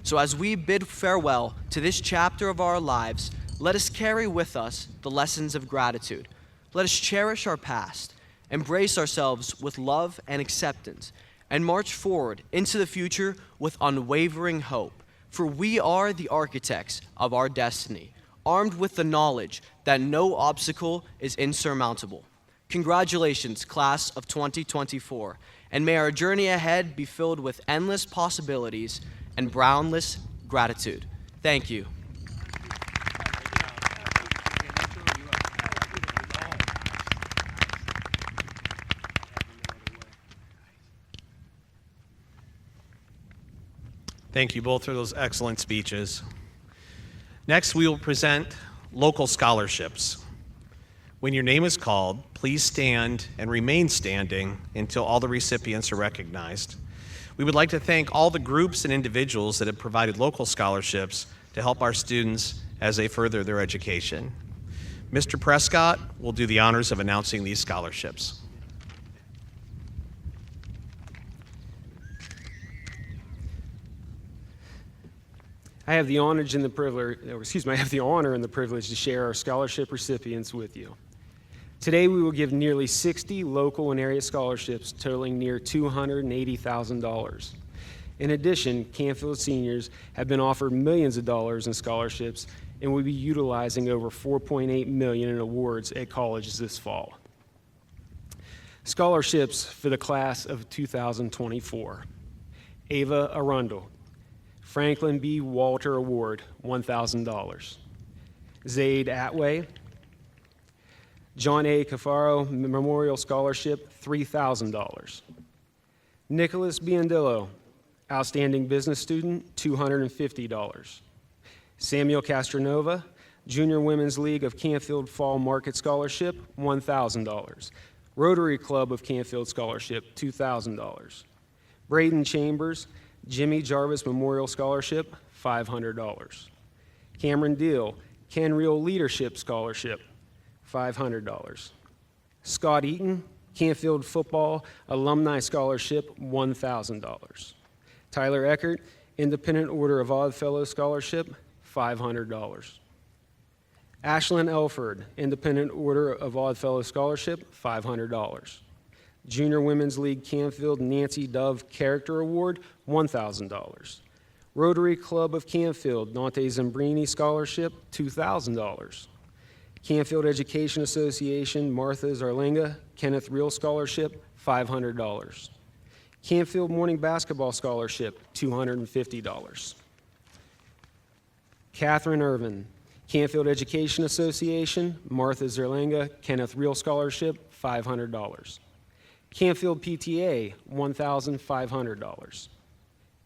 So as we bid farewell to this chapter of our lives, let us carry with us the lessons of gratitude. Let us cherish our past, embrace ourselves with love and acceptance, and march forward into the future with unwavering hope. For we are the architects of our destiny, armed with the knowledge that no obstacle is insurmountable. Congratulations, class of 2024, and may our journey ahead be filled with endless possibilities and boundless gratitude. Thank you. Thank you both for those excellent speeches. Next, we will present local scholarships. When your name is called, please stand and remain standing until all the recipients are recognized. We would like to thank all the groups and individuals that have provided local scholarships to help our students as they further their education. Mr. Prescott will do the honors of announcing these scholarships. I have the honor and the privilege to share our scholarship recipients with you. Today we will give nearly 60 local and area scholarships totaling near $280,000. In addition, Canfield seniors have been offered millions of dollars in scholarships and will be utilizing over $4.8 million in awards at colleges this fall. Scholarships for the class of 2024. Ava Arundel, Franklin B. Walter Award, $1,000. Zaid Atway, John A. Cafaro Memorial Scholarship, $3,000. Nicholas Biondillo, Outstanding Business Student, $250. Samuel Castronova, Junior Women's League of Canfield Fall Market Scholarship, $1,000. Rotary Club of Canfield Scholarship, $2,000. Braden Chambers, Jimmy Jarvis Memorial Scholarship, $500. Cameron Deal, Ken Real Leadership Scholarship, $500. Scott Eaton, Canfield Football Alumni Scholarship, $1,000. Tyler Eckert, Independent Order of Odd Fellows Scholarship, $500. Ashlyn Elford, Independent Order of Odd Fellows Scholarship, $500. Junior Women's League Canfield Nancy Dove Character Award, $1,000. Rotary Club of Canfield Dante Zambrini Scholarship, $2,000. Canfield Education Association Martha Zarlenga Kenneth Real Scholarship, $500. Canfield Morning Basketball Scholarship, $250. Catherine Irvin, Canfield Education Association Martha Zarlenga Kenneth Real Scholarship, $500. Canfield PTA, $1,500.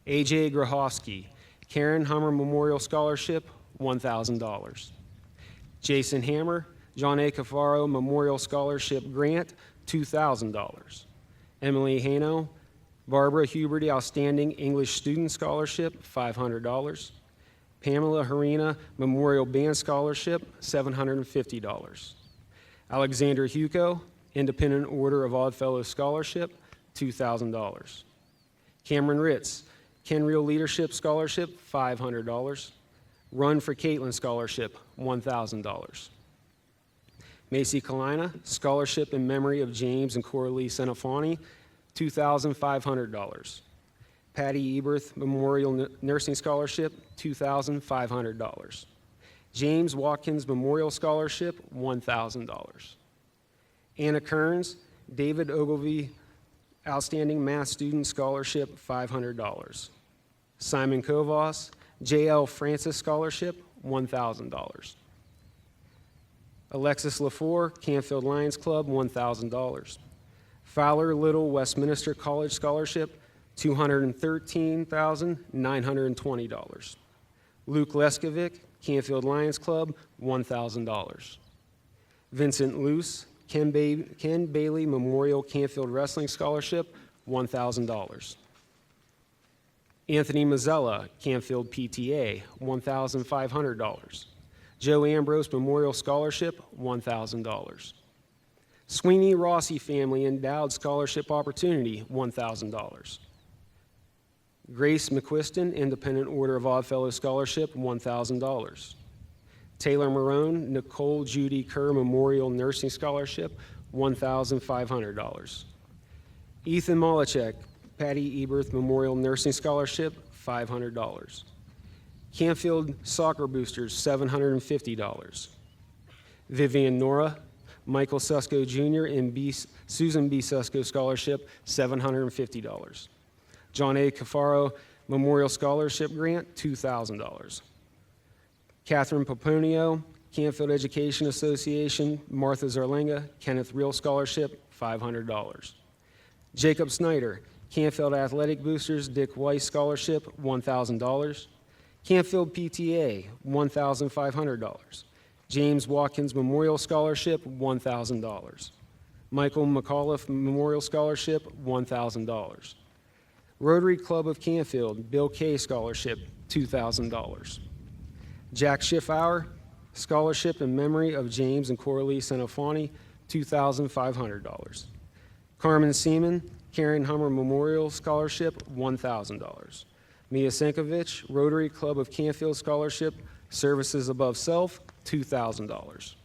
A.J. Grahofsky, Karen Hummer Memorial Scholarship, $1,000. Jason Hammer, John A. Cafaro Memorial Scholarship Grant, $2,000. Emily Hano, Barbara Huberty Outstanding English Student Scholarship, $500. Pamela Harina Memorial Band Scholarship, $750. Alexander Huco, Independent Order of Odd Fellows Scholarship, $2,000. Cameron Ritz, Ken Real Leadership Scholarship, $500. Run for Caitlin Scholarship, $1,000. Macy Kalina, Scholarship in Memory of James and Coralie Senafani, $2,500. Patty Eberth Memorial Nursing Scholarship, $2,500. James Watkins Memorial Scholarship, $1,000. Anna Kearns, David Ogilvy Outstanding Math Student Scholarship, $500. Simon Kovas, J.L. Francis Scholarship, $1,000. Alexis LaFour, Canfield Lions Club, $1,000. Fowler Little Westminster College Scholarship, $213,920. Luke Leskovic, Canfield Lions Club, $1,000. Vincent Luce, Ken Bailey Memorial Canfield Wrestling Scholarship, $1,000. Anthony Mazzella, Canfield PTA, $1,500. Joe Ambrose Memorial Scholarship, $1,000. Sweeney Rossi Family Endowed Scholarship Opportunity, $1,000. Grace McQuiston, Independent Order of Odd Fellows Scholarship, $1,000. Taylor Marone, Nicole Judy Kerr Memorial Nursing Scholarship, $1,500. Ethan Molachek, Patty Eberth Memorial Nursing Scholarship, $500. Canfield Soccer Boosters, $750. Vivian Nora, Michael Susko Jr. and Susan B. Susko Scholarship, $750. John A. Cafaro Memorial Scholarship Grant, $2,000. Catherine Poponio, Canfield Education Association, Martha Zarlenga, Kenneth Real Scholarship, $500. Jacob Snyder, Canfield Athletic Boosters, Dick Weiss Scholarship, $1,000. Canfield PTA, $1,500. James Watkins Memorial Scholarship, $1,000. Michael McAuliffe Memorial Scholarship, $1,000. Rotary Club of Canfield, Bill K. Scholarship, $2,000. Jack Schiffauer, Scholarship in Memory of James and Coralie Senafani, $2,500. Carmen Seaman, Karen Hummer Memorial Scholarship, $1,000. Mia Senkovich, Rotary Club of Canfield Scholarship, Services Above Self, $2,000.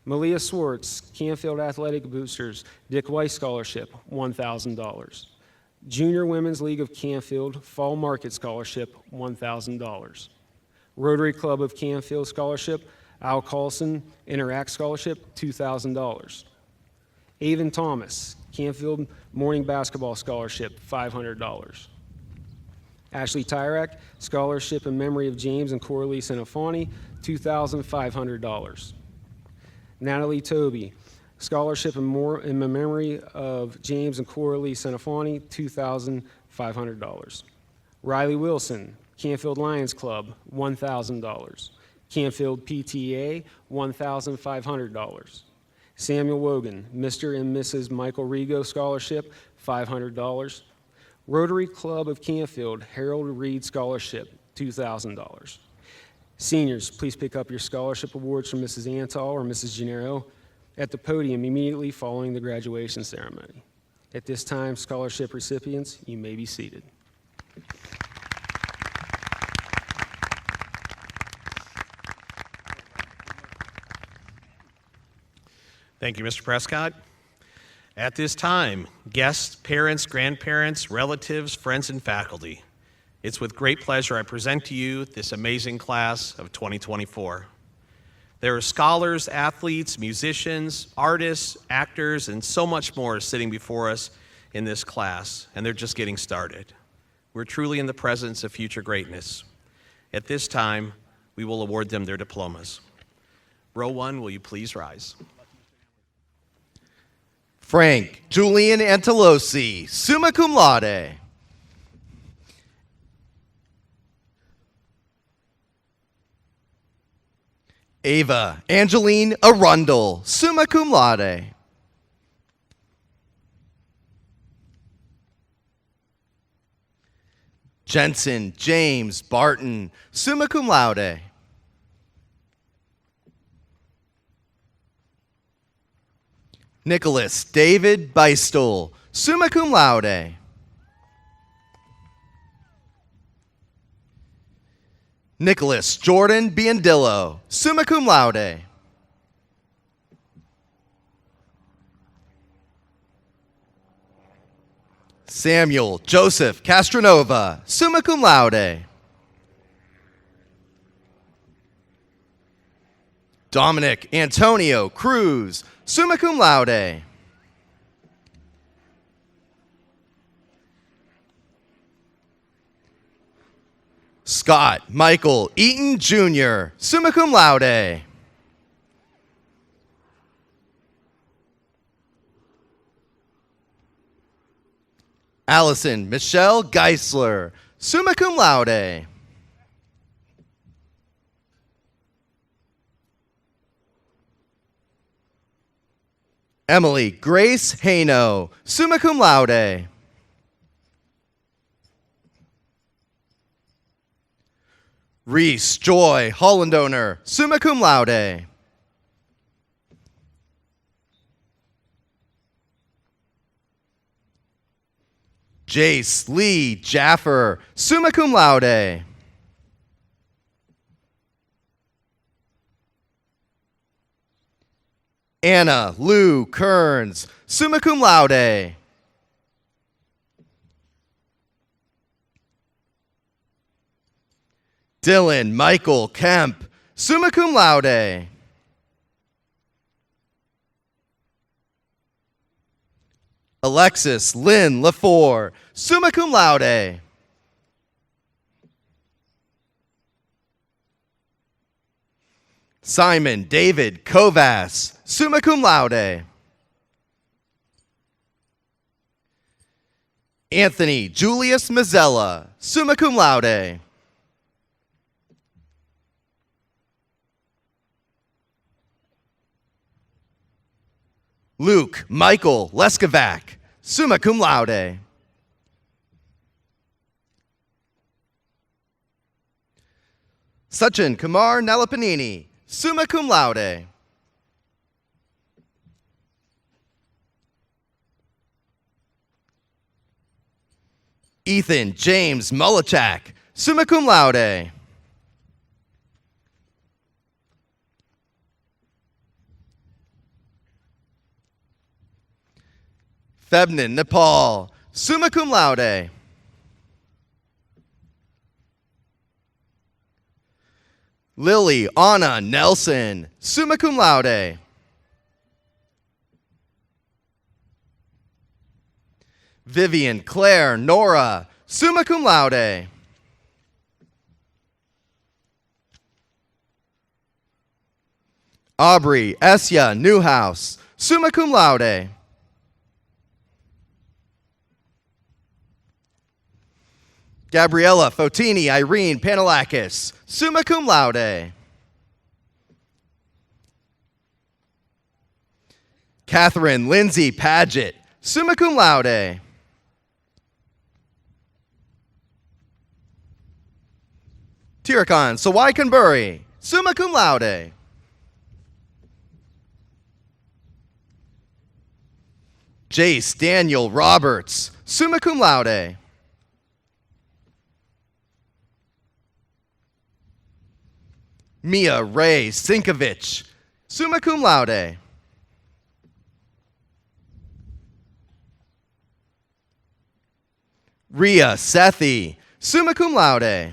Malia Swartz, Canfield Athletic Boosters, Dick Weiss Scholarship, $1,000. Junior Women's League of Canfield, Fall Market Scholarship, $1,000. Rotary Club of Canfield Scholarship, Al Carlson Interact Scholarship, $2,000. Avon Thomas, Canfield Morning Basketball Scholarship, $500. Ashley Tyrak, Scholarship in Memory of James and Coralie Senafani, $2,500. Natalie Toby, Scholarship in Memory of James and Coralie Senafani, $2,500. Riley Wilson, Canfield Lions Club, $1,000. Canfield PTA, $1,500. Samuel Wogan, Mr. and Mrs. Michael Rigo Scholarship, $500. Rotary Club of Canfield, Harold Reed Scholarship, $2,000. Seniors, please pick up your scholarship awards from Mrs. Antal or Mrs. Gennaro at the podium immediately following the graduation ceremony. At this time, scholarship recipients, you may be seated. Thank you, Mr. Prescott. At this time, guests, parents, grandparents, relatives, friends, and faculty, it's with great pleasure I present to you this amazing class of 2024. There are scholars, athletes, musicians, artists, actors, and so much more sitting before us in this class, and they're just getting started. We're truly in the presence of future greatness. At this time, we will award them their diplomas. Row 1, will you please rise? Frank Julian Antelosi, summa cum laude. Ava Angeline Arundel, summa cum laude. Jensen James Barton, summa cum laude. Nicholas David Beistel, summa cum laude. Nicholas Jordan Biondillo, summa cum laude. Samuel Joseph Castronova, summa cum laude. Dominic Antonio Cruz, summa cum laude. Scott Michael Eaton Jr., summa cum laude. Allison Michelle Geisler, summa cum laude. Emily Grace Haino, summa cum laude. Reese Joy Hollandoner, summa cum laude. Jace Lee Jaffer, summa cum laude. Anna Lou Kearns, summa cum laude. Dylan Michael Kemp, summa cum laude. Alexis Lynn Lafore, summa cum laude. Simon David Kovas, summa cum laude. Anthony Julius Mazzella, summa cum laude. Luke Michael Leskovac, summa cum laude. Sachin Kumar Nalapanini, summa cum laude. Ethan James Mulichak, summa cum laude. Febnin Nepal, summa cum laude. Lily Anna Nelson, summa cum laude. Vivian Claire Nora, summa cum laude. Aubrey Esya Newhouse, summa cum laude. Gabriella Fotini Irene Panalakis, summa cum laude. Catherine Lindsay Paget, summa cum laude. Tirakan Sawai Kanburi, summa cum laude. Jace Daniel Roberts, summa cum laude. Mia Ray Sinkovich, summa cum laude. Rhea Sethi, summa cum laude.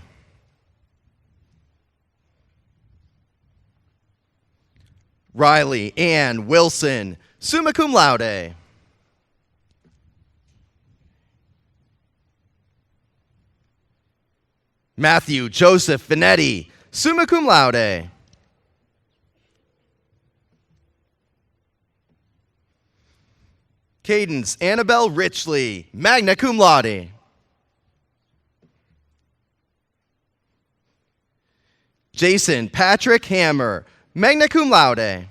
Riley Ann Wilson, summa cum laude. Matthew Joseph Finetti, summa cum laude. Cadence Annabelle Richley, magna cum laude. Jason Patrick Hammer, magna cum laude.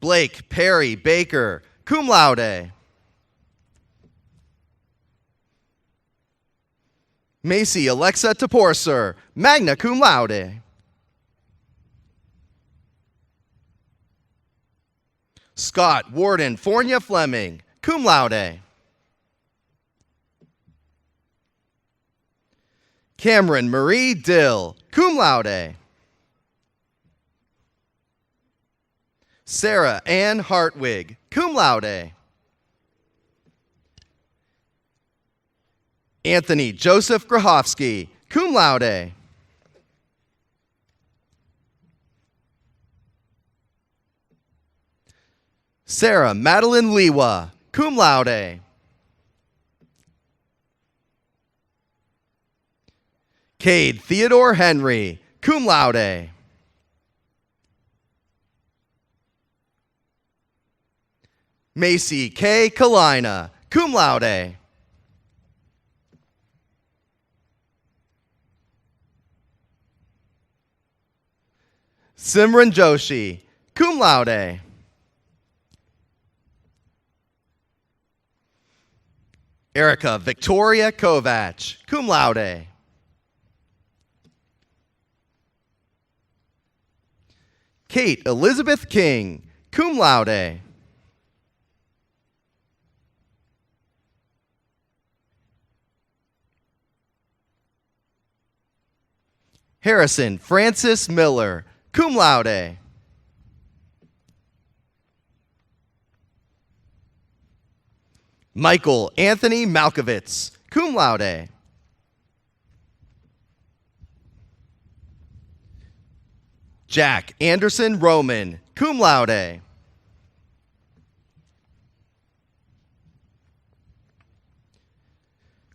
Blake Perry Baker, cum laude. Macy Alexa Toporser, magna cum laude. Scott Warden Fornia Fleming, cum laude. Cameron Marie Dill, cum laude. Sarah Ann Hartwig, cum laude. Anthony Joseph Grahofsky, cum laude. Sarah Madeline Lewa, cum laude. Cade Theodore Henry, cum laude. Macy K. Kalina, cum laude. Simran Joshi, cum laude. Erica Victoria Kovach, cum laude. Kate Elizabeth King, cum laude. Harrison Francis Miller, cum laude. Michael Anthony Malkovitz, cum laude. Jack Anderson Roman, cum laude.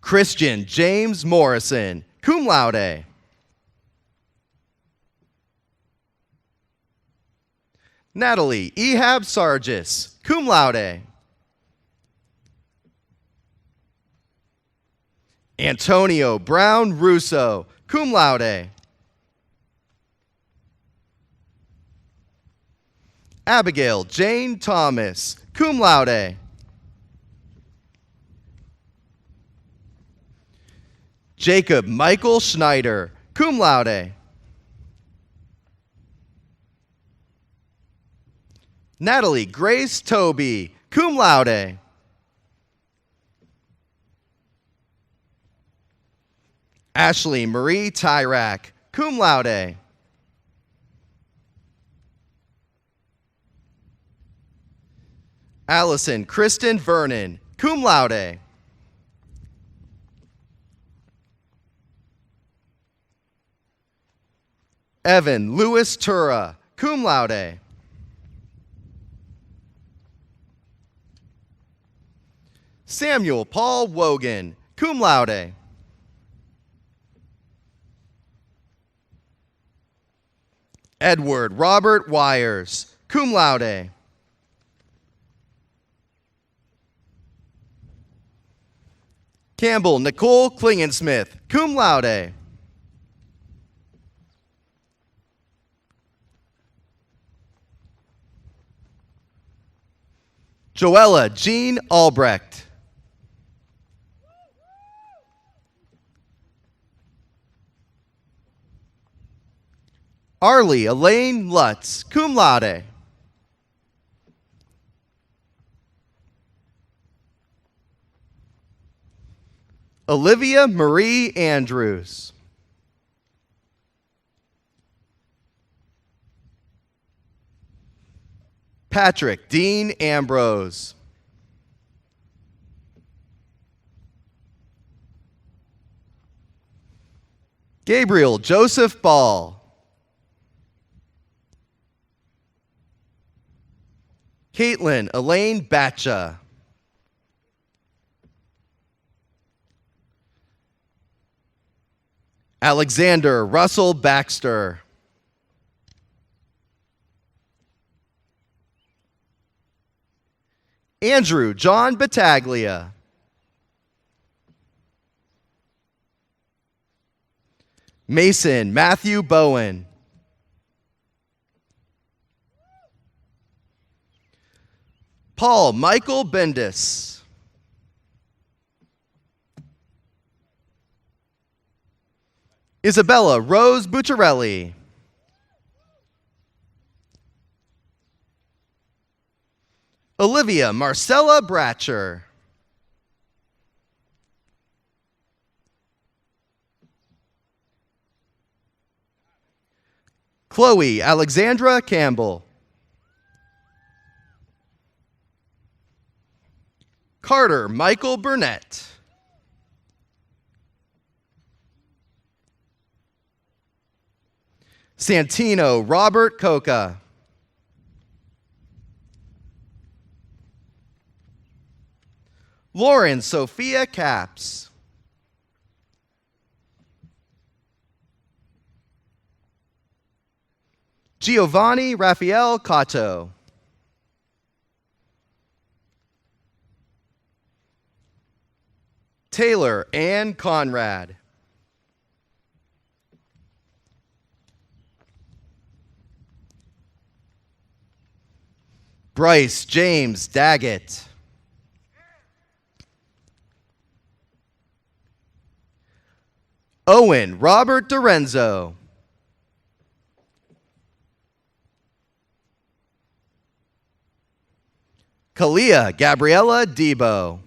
Christian James Morrison, cum laude. Natalie Ehab Sargis, cum laude. Antonio Brown Russo, cum laude. Abigail Jane Thomas, cum laude. Jacob Michael Schneider, cum laude. Natalie Grace Toby, cum laude. Ashley Marie Tyrak, cum laude. Allison Kristen Vernon, cum laude. Evan Lewis Tura, cum laude. Samuel Paul Wogan, cum laude. Edward Robert Wires, cum laude. Campbell Nicole Klingensmith, cum laude. Joella Jean Albrecht. Arlie Elaine Lutz, cum laude. Olivia Marie Andrews. Patrick Dean Ambrose. Gabriel Joseph Ball. Caitlin Elaine Batcha. Alexander Russell Baxter. Andrew John Battaglia. Mason Matthew Bowen. Paul Michael Bendis. Isabella Rose Bucciarelli. Olivia Marcella Bratcher. Chloe Alexandra Campbell. Carter Michael Burnett. Santino Robert Coca. Lauren Sophia Capps. Giovanni Raphael Cotto. Taylor Ann Conrad. Bryce James Daggett. Owen Robert Dorenzo. Kalia Gabriella Debo.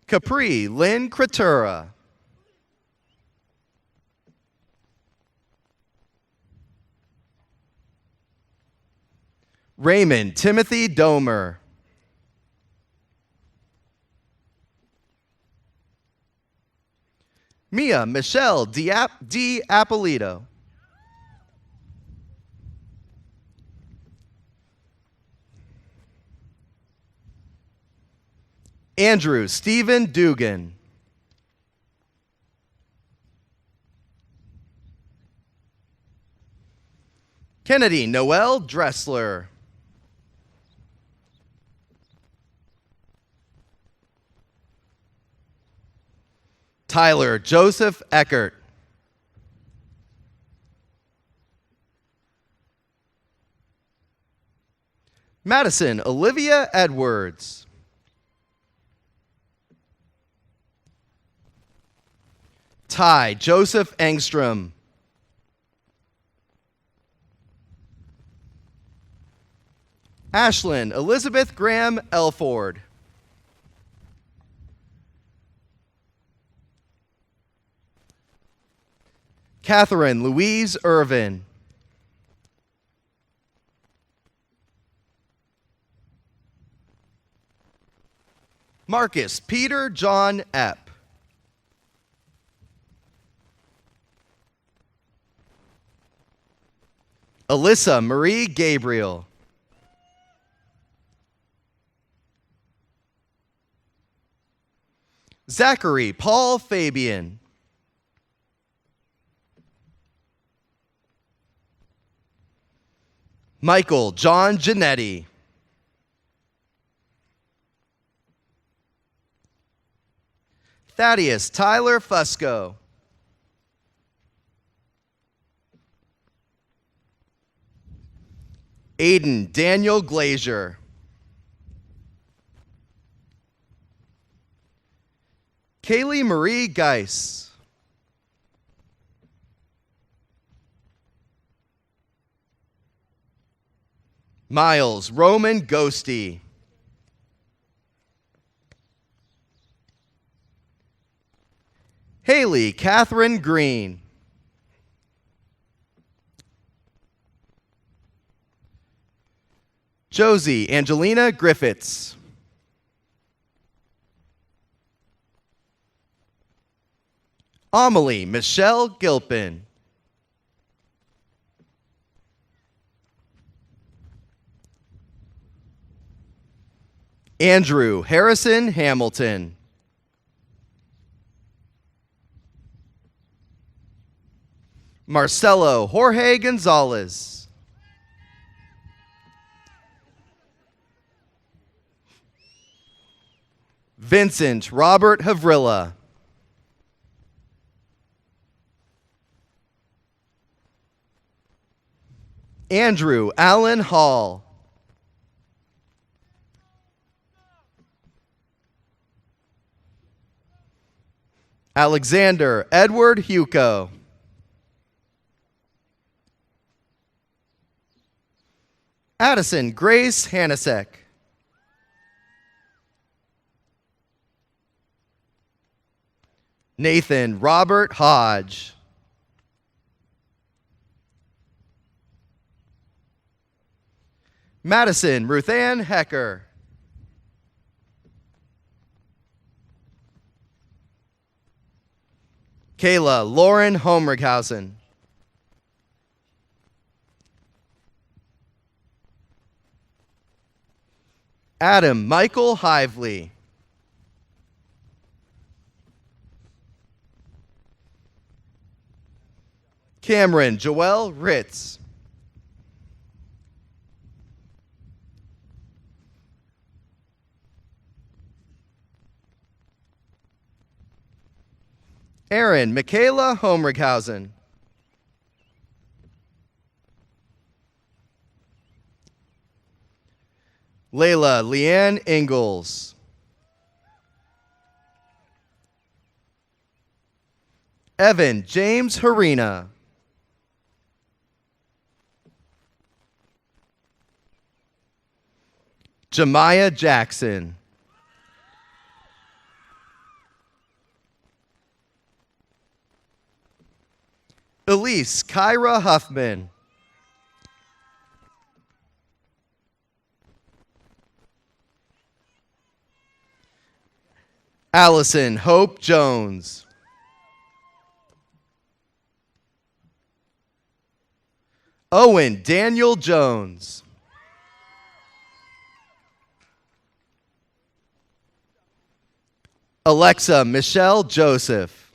Capri Lynn Cretura. Raymond Timothy Domer. Mia Michelle Di Appolito. Andrew Stephen Dugan. Kennedy Noel Dressler. Tyler Joseph Eckert. Madison Olivia Edwards. Ty Joseph Engstrom. Ashlyn Elizabeth Graham Elford. Catherine Louise Irvin. Marcus Peter John Epp. Alyssa Marie Gabriel. Zachary Paul Fabian. Michael John Genetti. Thaddeus Tyler Fusco. Aiden Daniel Glazier. Kaylee Marie Geis. Miles Roman Ghosty. Haley Catherine Green. Josie Angelina Griffiths. Amelie Michelle Gilpin. Andrew Harrison Hamilton. Marcelo Jorge Gonzalez. Vincent Robert Havrilla. Andrew Allen Hall. Alexander Edward Huco. Addison Grace Hanasek. Nathan Robert Hodge. Madison Ruthann Hecker. Kayla Lauren Homrighausen. Adam Michael Hively. Cameron Joelle Ritz. Erin Michaela Homrighausen. Layla Leanne Ingalls. Evan James Harina. Jemiah Jackson. Elise Kyra Huffman. Allison Hope Jones. Owen Daniel Jones. Alexa Michelle Joseph.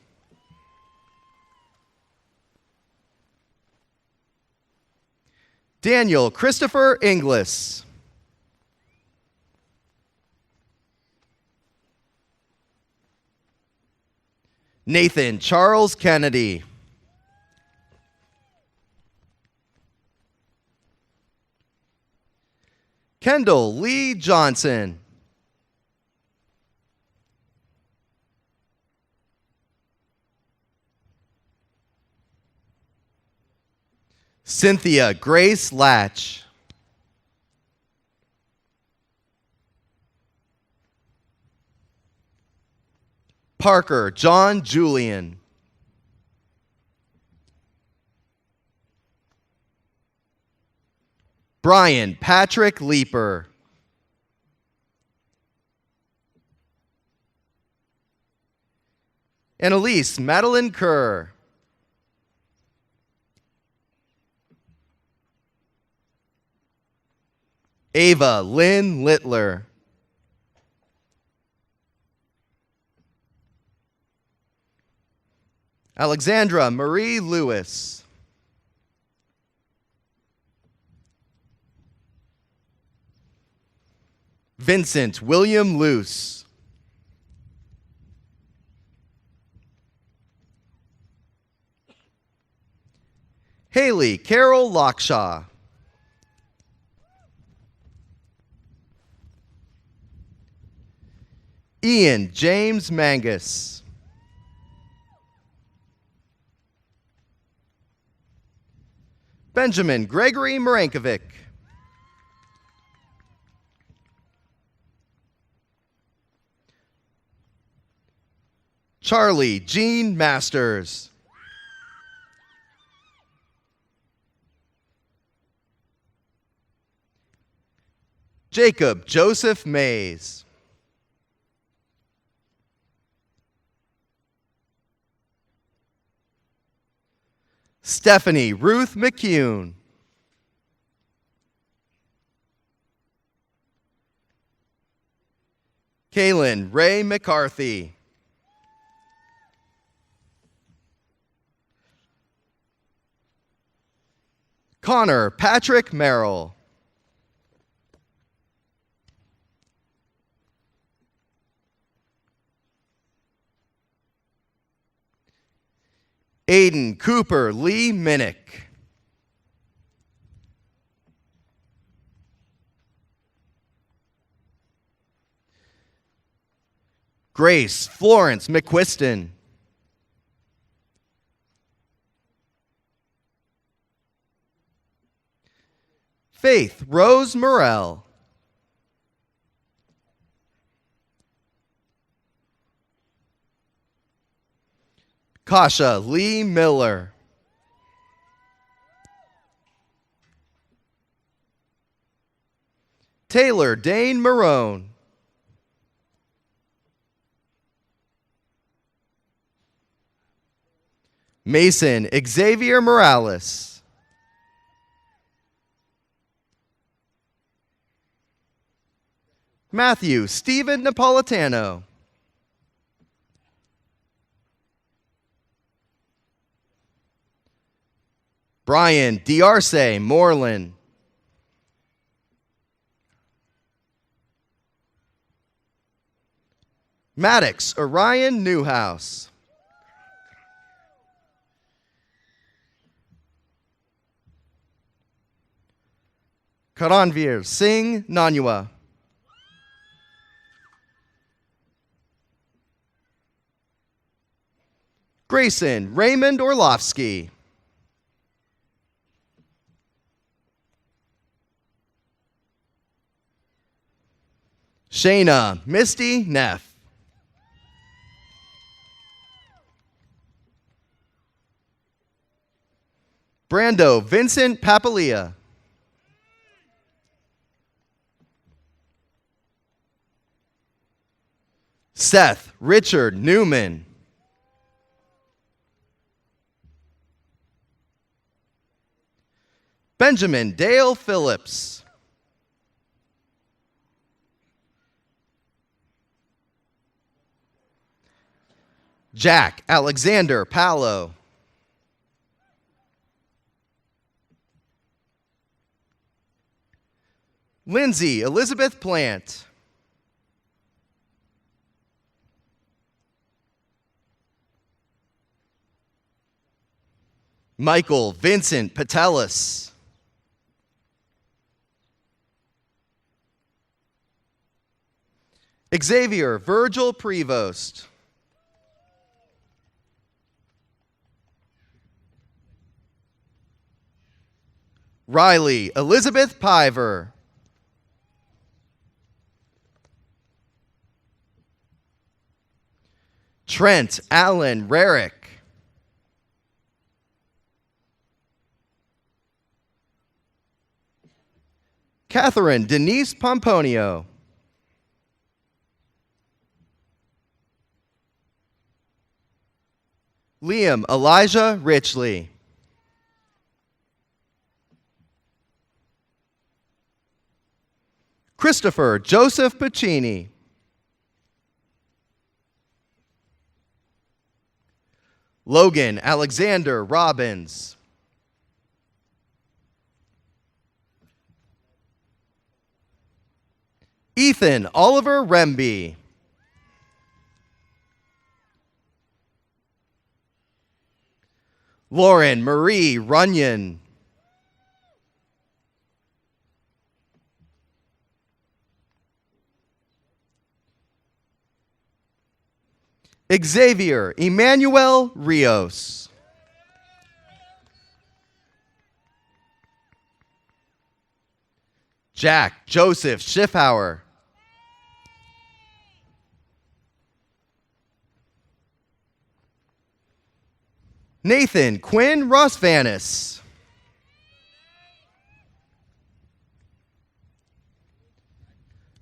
Daniel Christopher Inglis. Nathan Charles Kennedy. Kendall Lee Johnson. Cynthia Grace Latch. Parker John Julian. Brian Patrick Leeper. And Elise Madeline Kerr. Ava Lynn Littler. Alexandra Marie Lewis. Vincent William Luce. Haley Carol Lockshaw. Ian James Mangus. Benjamin Gregory Marankovic. Charlie Jean Masters. Jacob Joseph Mays. Stephanie Ruth McCune. Kaylin Ray McCarthy. Connor Patrick Merrill. Aiden Cooper Lee Minnick. Grace Florence McQuiston. Faith Rose Morell. Kasha Lee Miller. Taylor Dane Marone. Mason Xavier Morales. Matthew Stephen Napolitano. Brian Diarce Moreland. Maddox Orion Newhouse. Karanvir Singh Nanyua. Grayson Raymond Orlovsky. Shayna Misty Neff. Brando Vincent Papalia. Seth Richard Newman. Benjamin Dale Phillips. Jack Alexander Palo. Lindsay Elizabeth Plant. Michael Vincent Patelis. Xavier Virgil Prevost. Riley Elizabeth Piver. Trent Allen Rarick. Catherine Denise Pomponio. Liam Elijah Richley. Christopher Joseph Pacini. Logan Alexander Robbins. Ethan Oliver Remby. Lauren Marie Runyon. Xavier Emmanuel Rios. Jack Joseph Schiffauer. Nathan Quinn Rosvanis.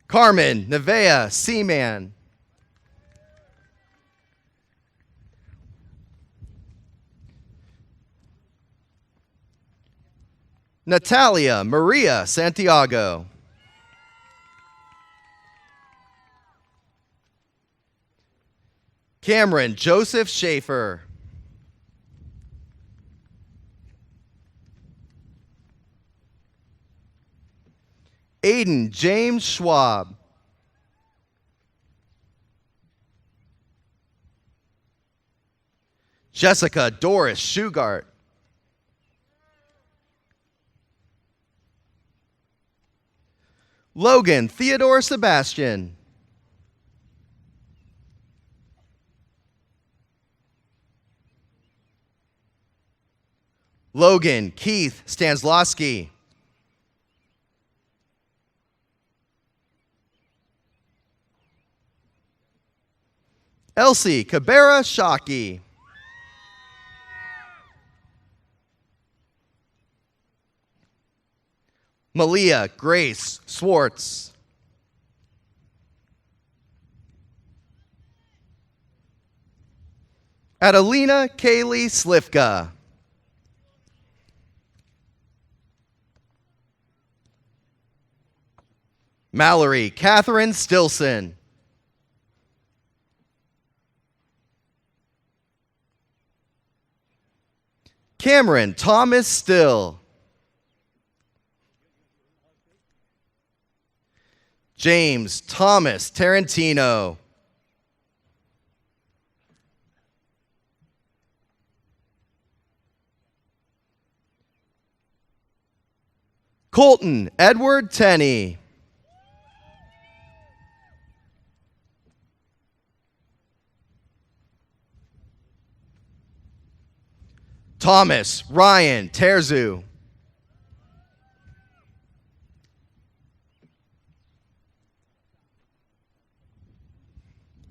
Carmen Nevea Seaman. Natalia Maria Santiago. Cameron Joseph Schaefer. Aiden James Schwab. Jessica Doris Shugart. Logan Theodore Sebastian. Logan Keith Stanslawski. Elsie Cabrera Shockey. Malia Grace Swartz. Adelina Kaylee Slifka. Mallory Catherine Stilson. Cameron Thomas Still. James Thomas Tarantino. Colton Edward Tenney. Thomas Ryan Terzu.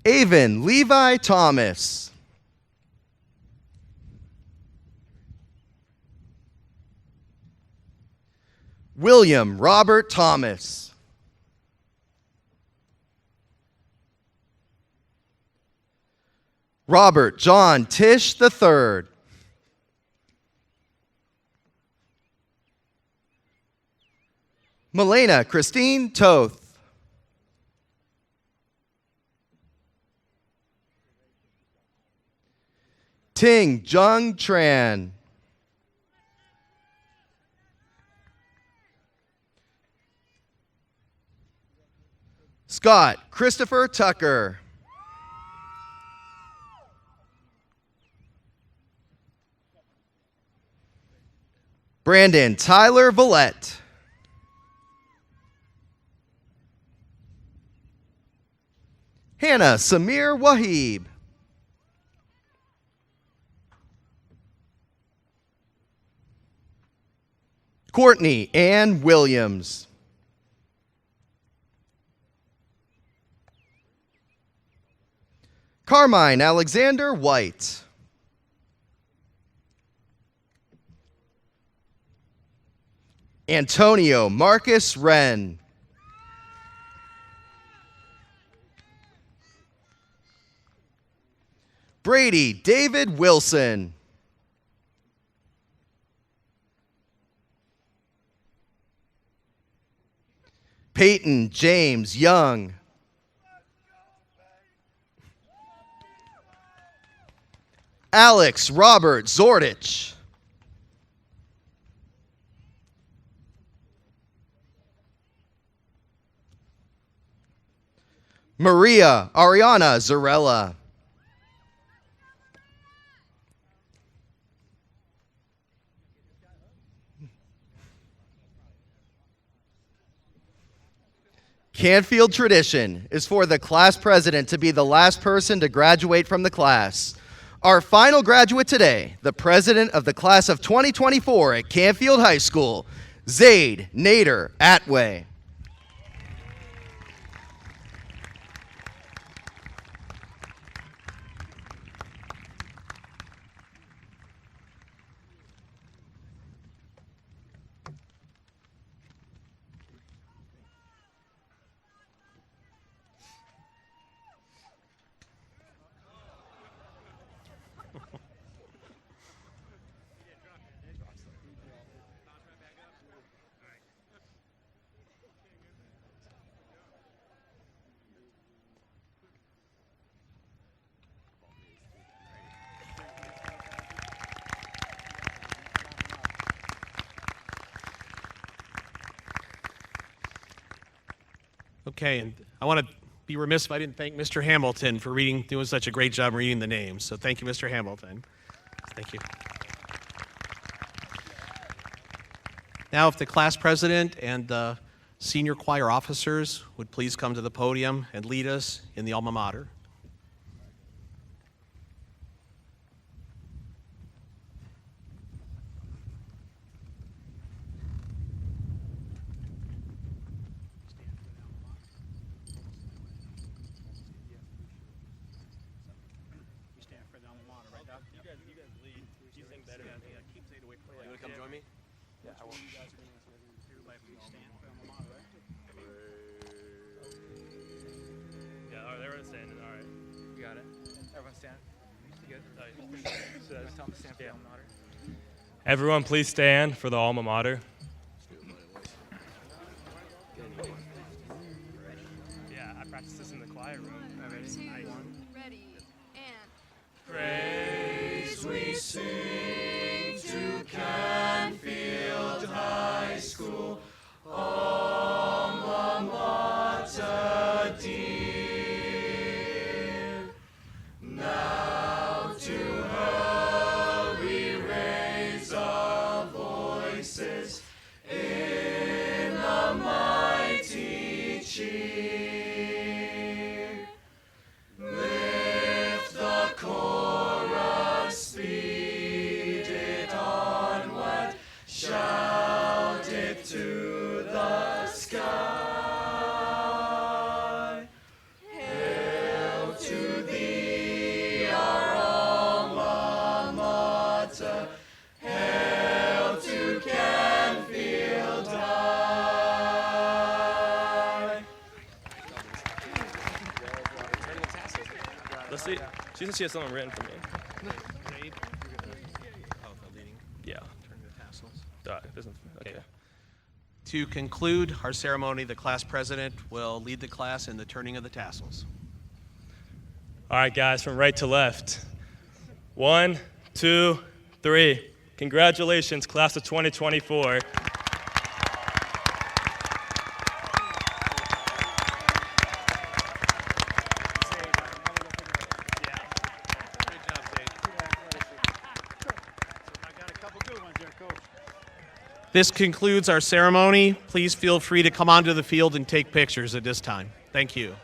Avon Levi Thomas. William Robert Thomas. Robert John Tish III. Melena Christine Toth. Ting Jung Tran. Scott Christopher Tucker. Brandon Tyler Villette. Hannah Samir Wahib. Courtney Ann Williams. Carmine Alexander White. Antonio Marcus Wren. Brady David Wilson. Peyton James Young. Alex Robert Zordich. Maria Ariana Zarella. Canfield tradition is for the class president to be the last person to graduate from the class. Our final graduate today, the president of the class of 2024 at Canfield High School, Zaid Nader Atway. Okay, and I want to be remiss if I didn't thank Mr. Hamilton for doing such a great job reading the names. So thank you, Mr. Hamilton. Thank you. Now, if the class president and the senior choir officers would please come to the podium and lead us in the alma mater. Everyone, please stand for the alma mater. Yeah, I practiced this in the choir room. Ready, and Praise we sing to Canfield High School, alma mater dear. Now to her we raise our voices in a mighty cheer. Lift the chorus, speed it onward, shout it to the sky. Hail to thee, our alma mater, hail to Canfield High. Let's see. She said she has something written for me. Yeah. Okay. To conclude our ceremony, the class president will lead the class in the turning of the tassels. All right, guys, from right to left. 1, 2, 3. Congratulations, class of 2024. This concludes our ceremony. Please feel free to come onto the field and take pictures at this time. Thank you.